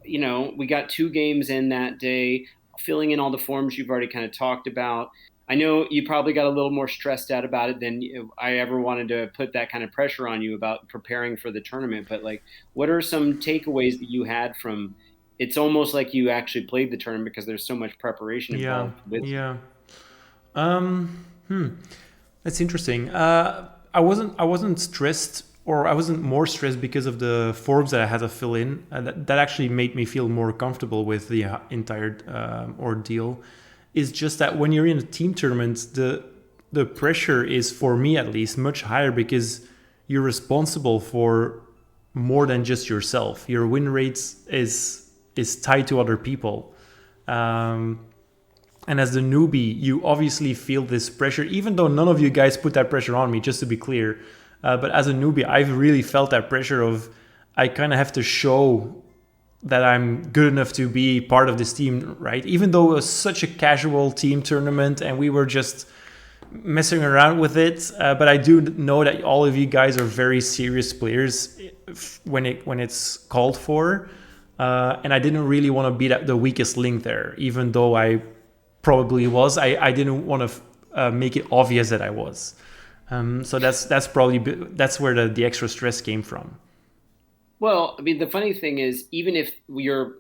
You know, we got 2 games in that day, filling in all the forms you've already kind of talked about. I know you probably got a little more stressed out about it than I ever wanted to put that kind of pressure on you about preparing for the tournament. But, like, what are some takeaways that you had from it's almost like you actually played the tournament because there's so much preparation involved with it? That's interesting. I wasn't stressed, or I wasn't more stressed because of the forms that I had to fill in. That actually made me feel more comfortable with the entire ordeal. It's just that when you're in a team tournament, the pressure is, for me at least, much higher because you're responsible for more than just yourself. Your win rates is tied to other people. And as the newbie, you obviously feel this pressure, even though none of you guys put that pressure on me, just to be clear. But as a newbie, I've really felt that pressure of I kind of have to show that I'm good enough to be part of this team, right? Even though it was such a casual team tournament and we were just messing around with it. But I do know that all of you guys are very serious players when it's called for. And I didn't really want to be the weakest link there, even though I probably was. I didn't want to make it obvious that I was. So that's where the extra stress came from. Well, I mean, the funny thing is, even if your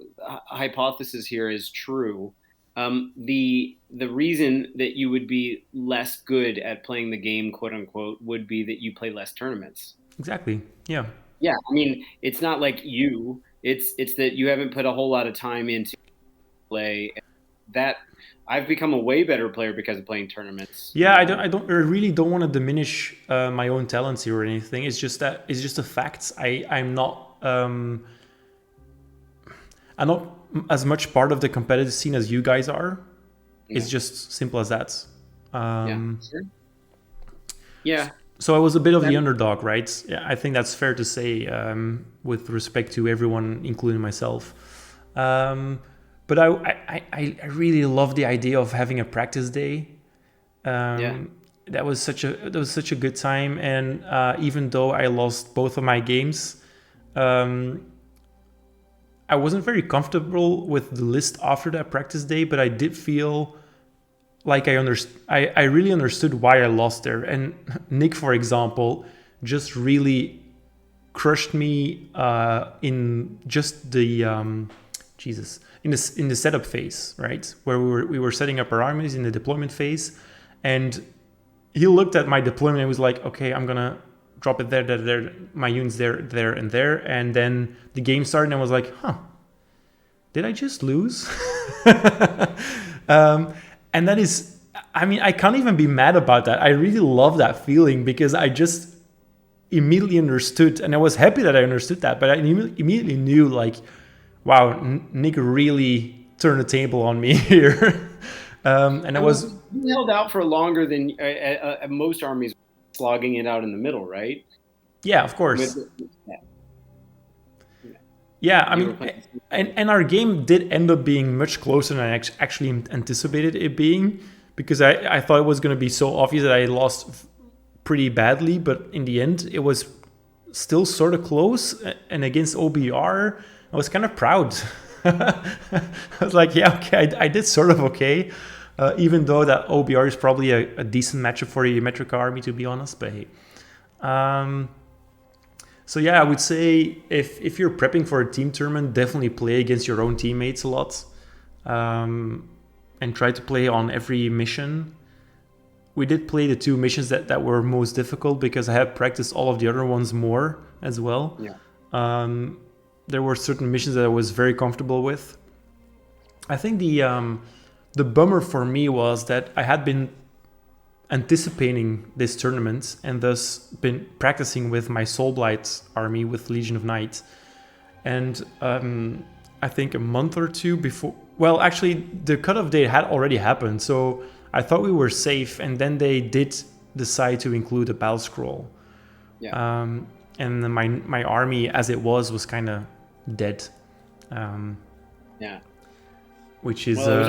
hypothesis here is true, the reason that you would be less good at playing the game, quote unquote, would be that you play less tournaments. Exactly. Yeah. Yeah. I mean, it's not like it's that you haven't put a whole lot of time into play. That I've become a way better player because of playing tournaments. Yeah, I really don't want to diminish my own talents here or anything. It's just the facts. I'm not as much part of the competitive scene as you guys are. Yeah. It's just simple as that. Sure. Yeah. So I was a bit of the underdog, right? Yeah, I think that's fair to say with respect to everyone, including myself. But I really love the idea of having a practice day. That was such a good time, and even though I lost both of my games, I wasn't very comfortable with the list after that practice day. But I did feel like I really understood why I lost there. And Nick, for example, just really crushed me in just the in the setup phase, right? Where we were setting up our armies in the deployment phase, and he looked at my deployment and was like, "Okay, I'm gonna drop it there, my units there, and there." And then the game started, and I was like, "Huh, did I just lose?" And that is, I mean, I can't even be mad about that. I really love that feeling because I just immediately understood, and I was happy that I understood that. But I immediately knew, like, wow, Nick really turned the table on me here. And you held out for longer than most armies, slogging it out in the middle, right? Yeah, of course. Yeah, I mean, and our game did end up being much closer than I actually anticipated it being, because I thought it was going to be so obvious that I lost pretty badly, but in the end, it was still sort of close. And against OBR, I was kind of proud. I was like, yeah, okay, I did sort of okay. Even though that OBR is probably a decent matchup for a Metrica army, to be honest. But hey. So yeah, I would say if you're prepping for a team tournament, definitely play against your own teammates a lot. And try to play on every mission. We did play the 2 missions that were most difficult because I had practiced all of the other ones more as well. Yeah. There were certain missions that I was very comfortable with. I think the bummer for me was that I had been anticipating this tournament and thus been practicing with my Soulblight army with Legion of Night. And I think a month or 2 before... Well, actually, the cutoff date had already happened, so I thought we were safe, and then they did decide to include a battle scroll. Yeah. And my army, as it was kind of dead. Yeah. Which is... Well, it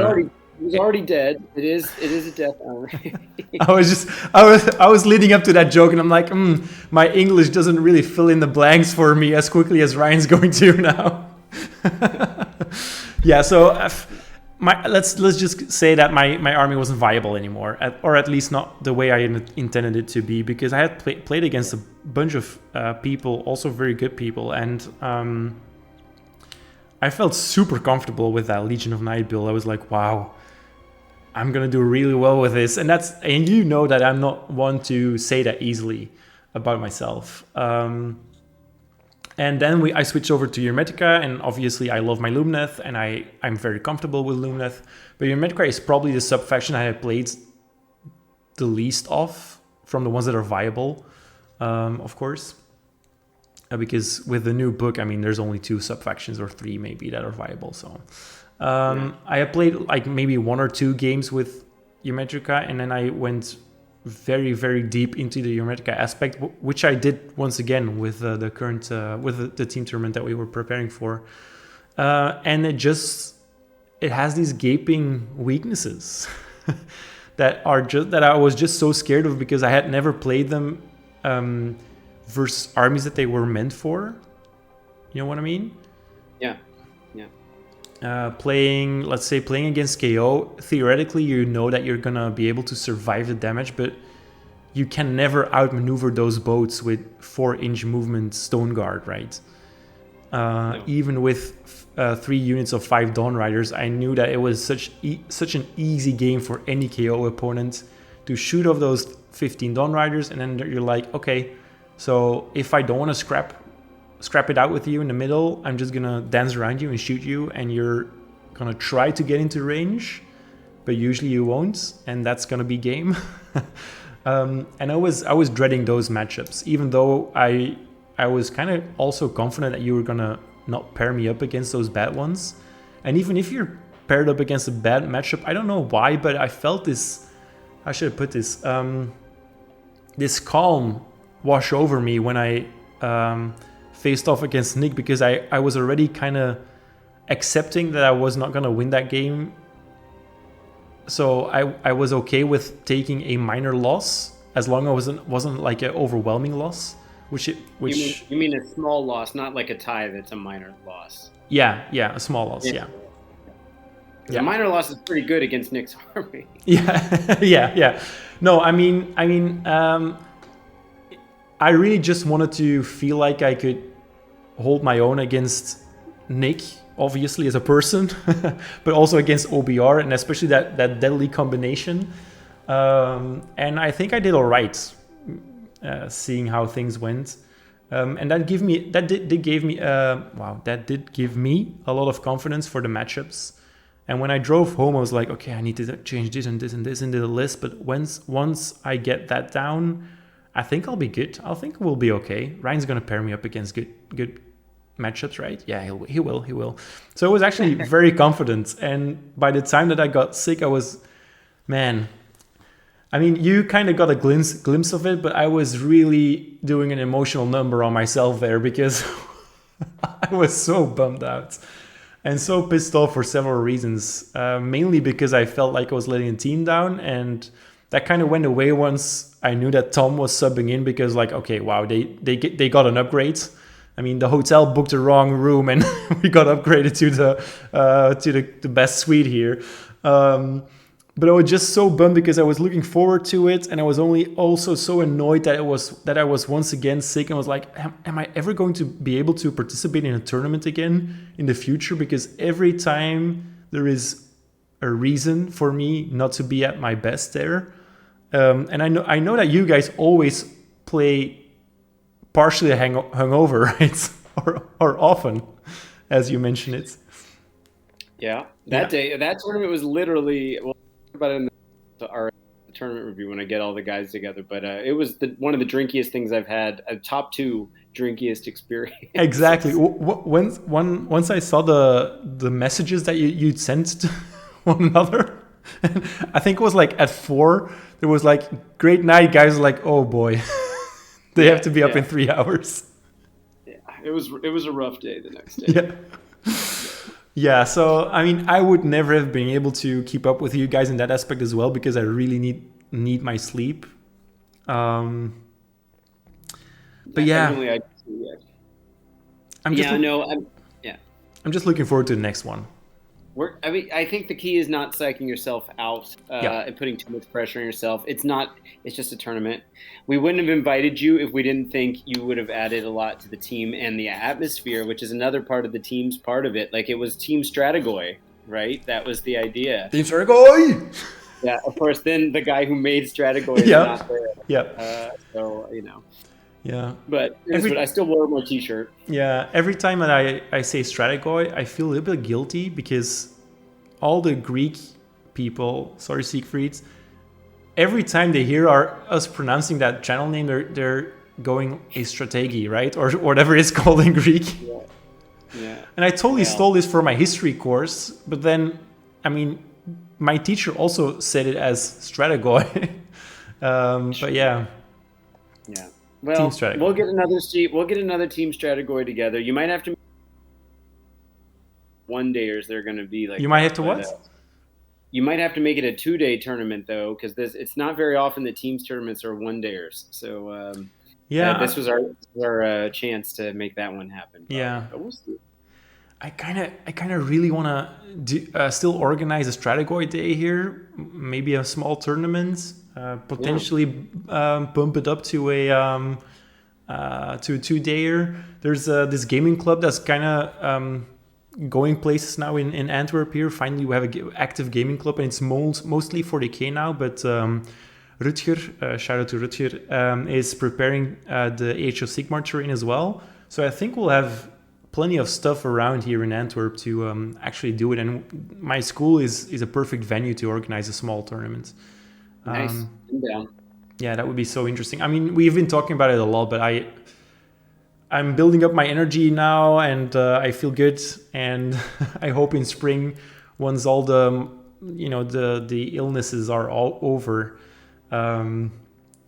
was already dead. It is a death army. I was leading up to that joke, and I'm like, my English doesn't really fill in the blanks for me as quickly as Ryan's going to now. Yeah, so let's just say that my army wasn't viable anymore, or at least not the way I intended it to be, because I had played against a bunch of people, also very good people, and I felt super comfortable with that Legion of Night build. I was like, wow, I'm gonna do really well with this, and you know that I'm not one to say that easily about myself. And then I switched over to Hermetica, and obviously I love my Lumineth, and I'm very comfortable with Lumineth. But Hermetica is probably the sub-faction I have played the least of from the ones that are viable, of course. Because with the new book, I mean, there's only 2 sub-factions or 3 maybe that are viable. So I have played like maybe 1 or 2 games with Hermetica, and then I went very, very deep into the Hermetica aspect, which I did once again with the current with the team tournament that we were preparing for, and it has these gaping weaknesses that I was just so scared of because I had never played them versus armies that they were meant for. You know what I mean? Yeah. Playing against KO, theoretically you know that you're gonna be able to survive the damage, but you can never outmaneuver those boats with 4-inch movement stone guard, right? No. Even with 3 units of 5 Dawn Riders, I knew that it was such an easy game for any KO opponent to shoot off those 15 Dawn Riders, and then you're like, okay, so if I don't want to scrap it out with you in the middle, I'm just gonna dance around you and shoot you, and you're gonna try to get into range, but usually you won't, and that's gonna be game. And I was dreading those matchups, even though I was kind of also confident that you were gonna not pair me up against those bad ones. And even if you're paired up against a bad matchup, I don't know why, but I felt this, how should I put this, this calm wash over me when I faced off against Nick, because I was already kind of accepting that I was not going to win that game. So I was okay with taking a minor loss as long as it wasn't like an overwhelming loss. You mean a small loss, not like a tie that's a minor loss. Yeah, a small loss, yeah. A minor loss is pretty good against Nick's army. Yeah. No, I mean, I really just wanted to feel like I could hold my own against Nick, obviously as a person, but also against OBR, and especially that deadly combination. And I think I did all right, seeing how things went. And that did give me a lot of confidence for the matchups. And when I drove home, I was like, okay, I need to change this and this and this into the list. But once I get that down, I think I'll be good. I think we'll be okay. Ryan's gonna pair me up against good matchups, right? Yeah, he will. So I was actually very confident. And by the time that I got sick, I was, man. I mean, you kind of got a glimpse of it, but I was really doing an emotional number on myself there because I was so bummed out and so pissed off for several reasons. Mainly because I felt like I was letting the team down, and that kind of went away once I knew that Tom was subbing in, because like, okay, wow, they got an upgrade. I mean, the hotel booked the wrong room, and we got upgraded to the best suite here. But I was just so bummed because I was looking forward to it, and I was also so annoyed that I was once again sick, and was like, am I ever going to be able to participate in a tournament again in the future? Because every time there is a reason for me not to be at my best there, and I know that you guys always play partially hungover, right? or often, as you mentioned it. Yeah, that day, that tournament was literally. We'll talk about it in our tournament review when I get all the guys together. But it was one of the drinkiest things I've had. A top 2 drinkiest experience. Exactly. Once I saw the messages that you'd sent to one another, I think it was like at 4. There was like, "Great night, guys." Like, oh boy, they have to be up in 3 hours. Yeah, it was a rough day the next day. Yeah. Yeah, so I mean, I would never have been able to keep up with you guys in that aspect as well, because I really need my sleep. But yeah, I'm just looking forward to the next one. I think the key is not psyching yourself out and putting too much pressure on yourself. It's just a tournament. We wouldn't have invited you if we didn't think you would have added a lot to the team and the atmosphere, which is another part of the team's part of it. Like, it was Team Strategoi, right? That was the idea. Team Strategoi! Yeah, of course, then the guy who made Strategoi is not there. Yeah. So, you know. Yeah. But I still wore my t-shirt. Yeah, every time that I say Strategoi, I feel a little bit guilty, because all the Greek people, sorry Siegfrieds, every time they hear us pronouncing that channel name, they're going a strategy, right? Or whatever it's called in Greek. Yeah. And I totally stole this for my history course, but then, I mean, my teacher also said it as Strategoi. But yeah. Yeah. Well, we'll get another Team Strategoi together. You might have to one-dayers. They're going to be like. You might have to what? You might have to make it a 2-day tournament though, because it's not very often that teams tournaments are one-dayers. So this was our chance to make that one happen. But we'll see. I kind of really want to still organize a Strategoi day here. Maybe a small tournament. Potentially bump it up to a 2-dayer. There's this gaming club that's kind of going places now in Antwerp here. Finally, we have an active gaming club, and it's mostly 40k now. But Rutger, shout out to Rutger, is preparing the Age of Sigmar terrain as well. So I think we'll have plenty of stuff around here in Antwerp to actually do it. And my school is a perfect venue to organize a small tournament. Nice. Yeah, that would be so interesting. I mean, we've been talking about it a lot, but I'm building up my energy now, and I feel good. And I hope in spring, once all the illnesses are all over,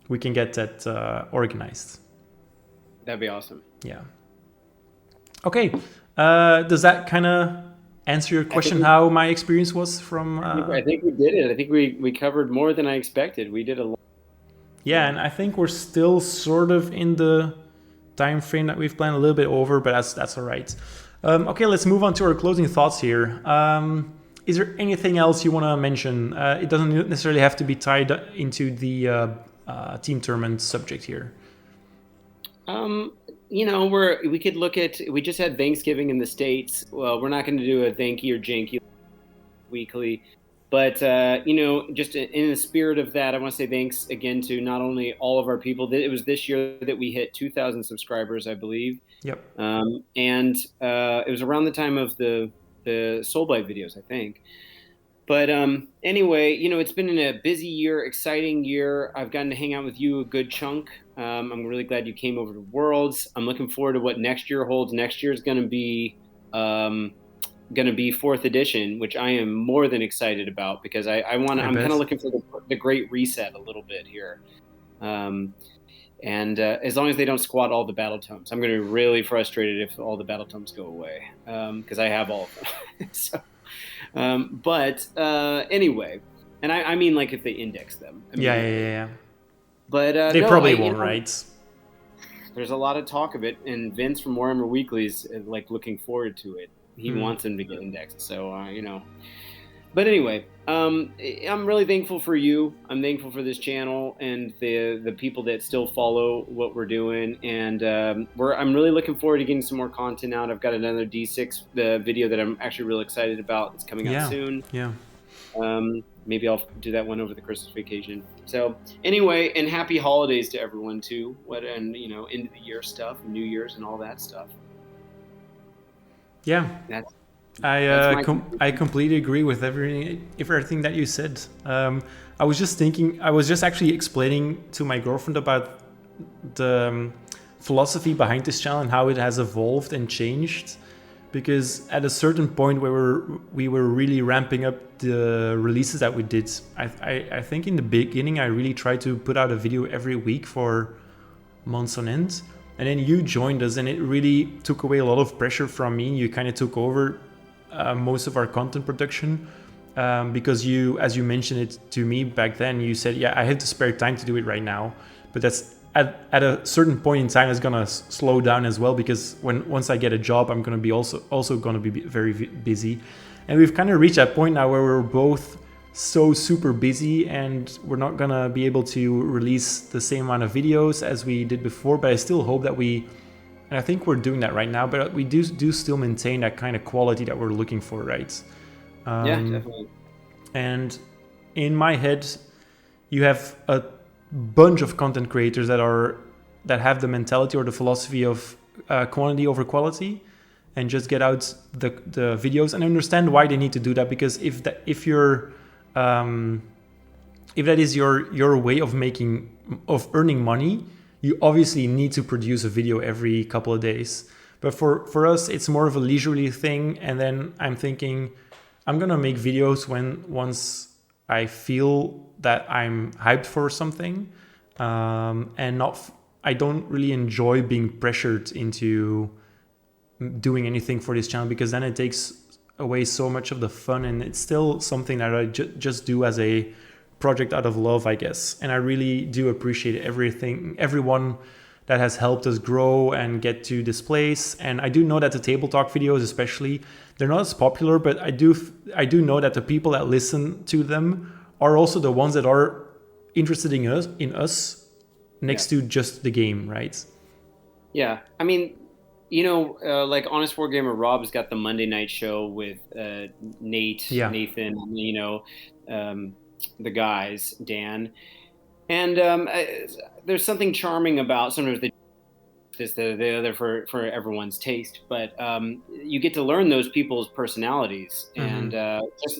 we can get that organized. That'd be awesome. Yeah. Okay. Does that kind of answer your question, how my experience was from... I think we did it. I think we covered more than I expected. We did a lot. Yeah, and I think we're still sort of in the time frame that we've planned, a little bit over, but that's all right. Okay, let's move on to our closing thoughts here. Is there anything else you want to mention? It doesn't necessarily have to be tied into the team tournament subject here. We could look at, we just had Thanksgiving in the States. Well, we're not going to do a thanky or janky weekly, but, just in the spirit of that, I want to say thanks again to not only all of our people. It was this year that we hit 2,000 subscribers, I believe. Yep. And it was around the time of the Soulblight videos, I think. But anyway, it's been a busy year, exciting year. I've gotten to hang out with you a good chunk. I'm really glad you came over to Worlds. I'm looking forward to what next year holds. Next year is going to be 4th edition, which I am more than excited about, because I'm kind of looking for the great reset a little bit here. And as long as they don't squat all the battle tomes, I'm going to be really frustrated if all the battle tomes go away, because I have all of them. So. But anyway, and I mean, like, if they index them. Yeah. But they probably won't, right? there's a lot of talk of it, and Vince from Warhammer Weekly's like looking forward to it. He wants him to get indexed, so But anyway, I'm really thankful for you. I'm thankful for this channel and the people that still follow what we're doing, and I'm really looking forward to getting some more content out. I've got another D6 video that I'm actually really excited about. It's coming out soon. Yeah. Maybe I'll do that one over the Christmas vacation. So anyway, and happy holidays to everyone too. And end of the year stuff, New Year's, and all that stuff. Yeah. I completely agree with everything that you said. I was just actually explaining to my girlfriend about the philosophy behind this channel and how it has evolved and changed. Because at a certain point where we were really ramping up the releases that we did, I think in the beginning I really tried to put out a video every week for months on end. And then you joined us, and it really took away a lot of pressure from me. You kind of took over most of our content production because as you mentioned it to me back then, you said, yeah, I have to spare time to do it right now. But that's at a certain point in time, it's gonna slow down as well, because once I get a job, I'm gonna be also gonna be very busy. And we've kind of reached that point now where we're both so super busy, and we're not gonna be able to release the same amount of videos as we did before. But I still hope that and I think we're doing that right now, but we do still maintain that kind of quality that we're looking for, right? Yeah, definitely. And in my head, you have a bunch of content creators that have the mentality or the philosophy of quantity over quality, and just get out the videos, and understand why they need to do that. Because if that is your way of earning money, you obviously need to produce a video every couple of days. But for us, it's more of a leisurely thing. And then I'm thinking, I'm gonna make videos once I feel that I'm hyped for something, and I don't really enjoy being pressured into doing anything for this channel, because then it takes away so much of the fun, and it's still something that I just do as a project out of love, I guess. And I really do appreciate everyone that has helped us grow and get to this place. And I do know that the table talk videos, especially, they're not as popular, but I do know that the people that listen to them are also the ones that are interested in us next to just the game, right? Yeah, I mean, like Honest Wargamer Rob's got the Monday night show with Nathan, the guys, Dan, and there's something charming about sometimes the other for everyone's taste, but you get to learn those people's personalities, and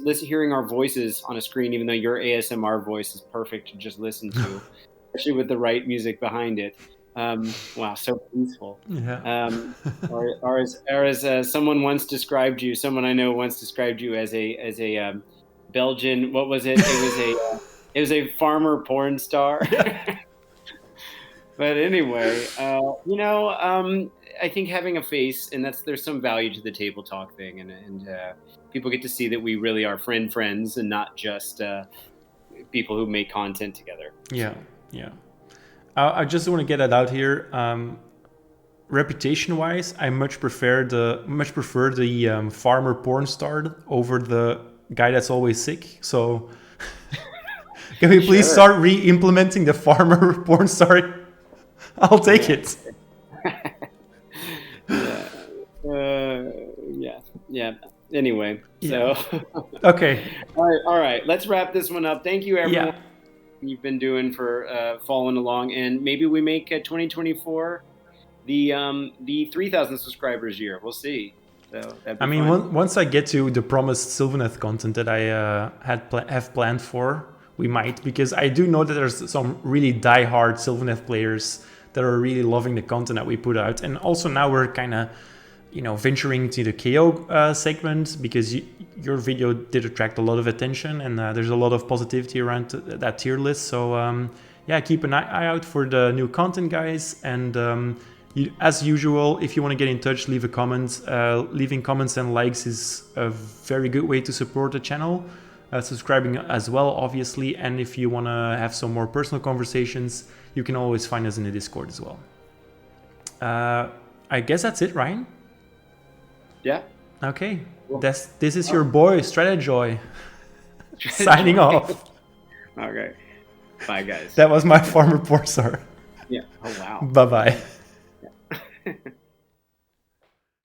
just hearing our voices on a screen, even though your ASMR voice is perfect to just listen to, especially with the right music behind it. Wow, so peaceful. Yeah. Or as someone I know once described you as a Belgian. What was it? It was a farmer porn star. But anyway, I think having a face, and there's some value to the table talk thing, and people get to see that we really are friends and not just people who make content together. Yeah. I just want to get that out here. Reputation-wise, I much prefer the farmer porn star over the guy that's always sick. So, can we please start re-implementing the farmer porn star? I'll take it. Yeah. Anyway, so okay. All right. Let's wrap this one up. Thank you, everyone. You've been doing for following along, and maybe we make 2024 the 3,000 subscribers year. We'll see. So once I get to the promised Sylvaneth content that I have planned for, we might, because I do know that there's some really die-hard Sylvaneth players that are really loving the content that we put out, and also now we're kind of venturing to the KO segment, because your video did attract a lot of attention, and there's a lot of positivity around that tier list. So keep an eye out for the new content, guys. And as usual, if you want to get in touch, leave a comment. Leaving comments and likes is a very good way to support the channel. Subscribing as well, obviously. And if you want to have some more personal conversations, you can always find us in the Discord as well. I guess that's it, Ryan. Yeah. Okay. This is your boy, Stratejoy, signing off. Okay. Bye, guys. That was my former Porsar. Yeah. Oh, wow. Bye-bye. Yeah.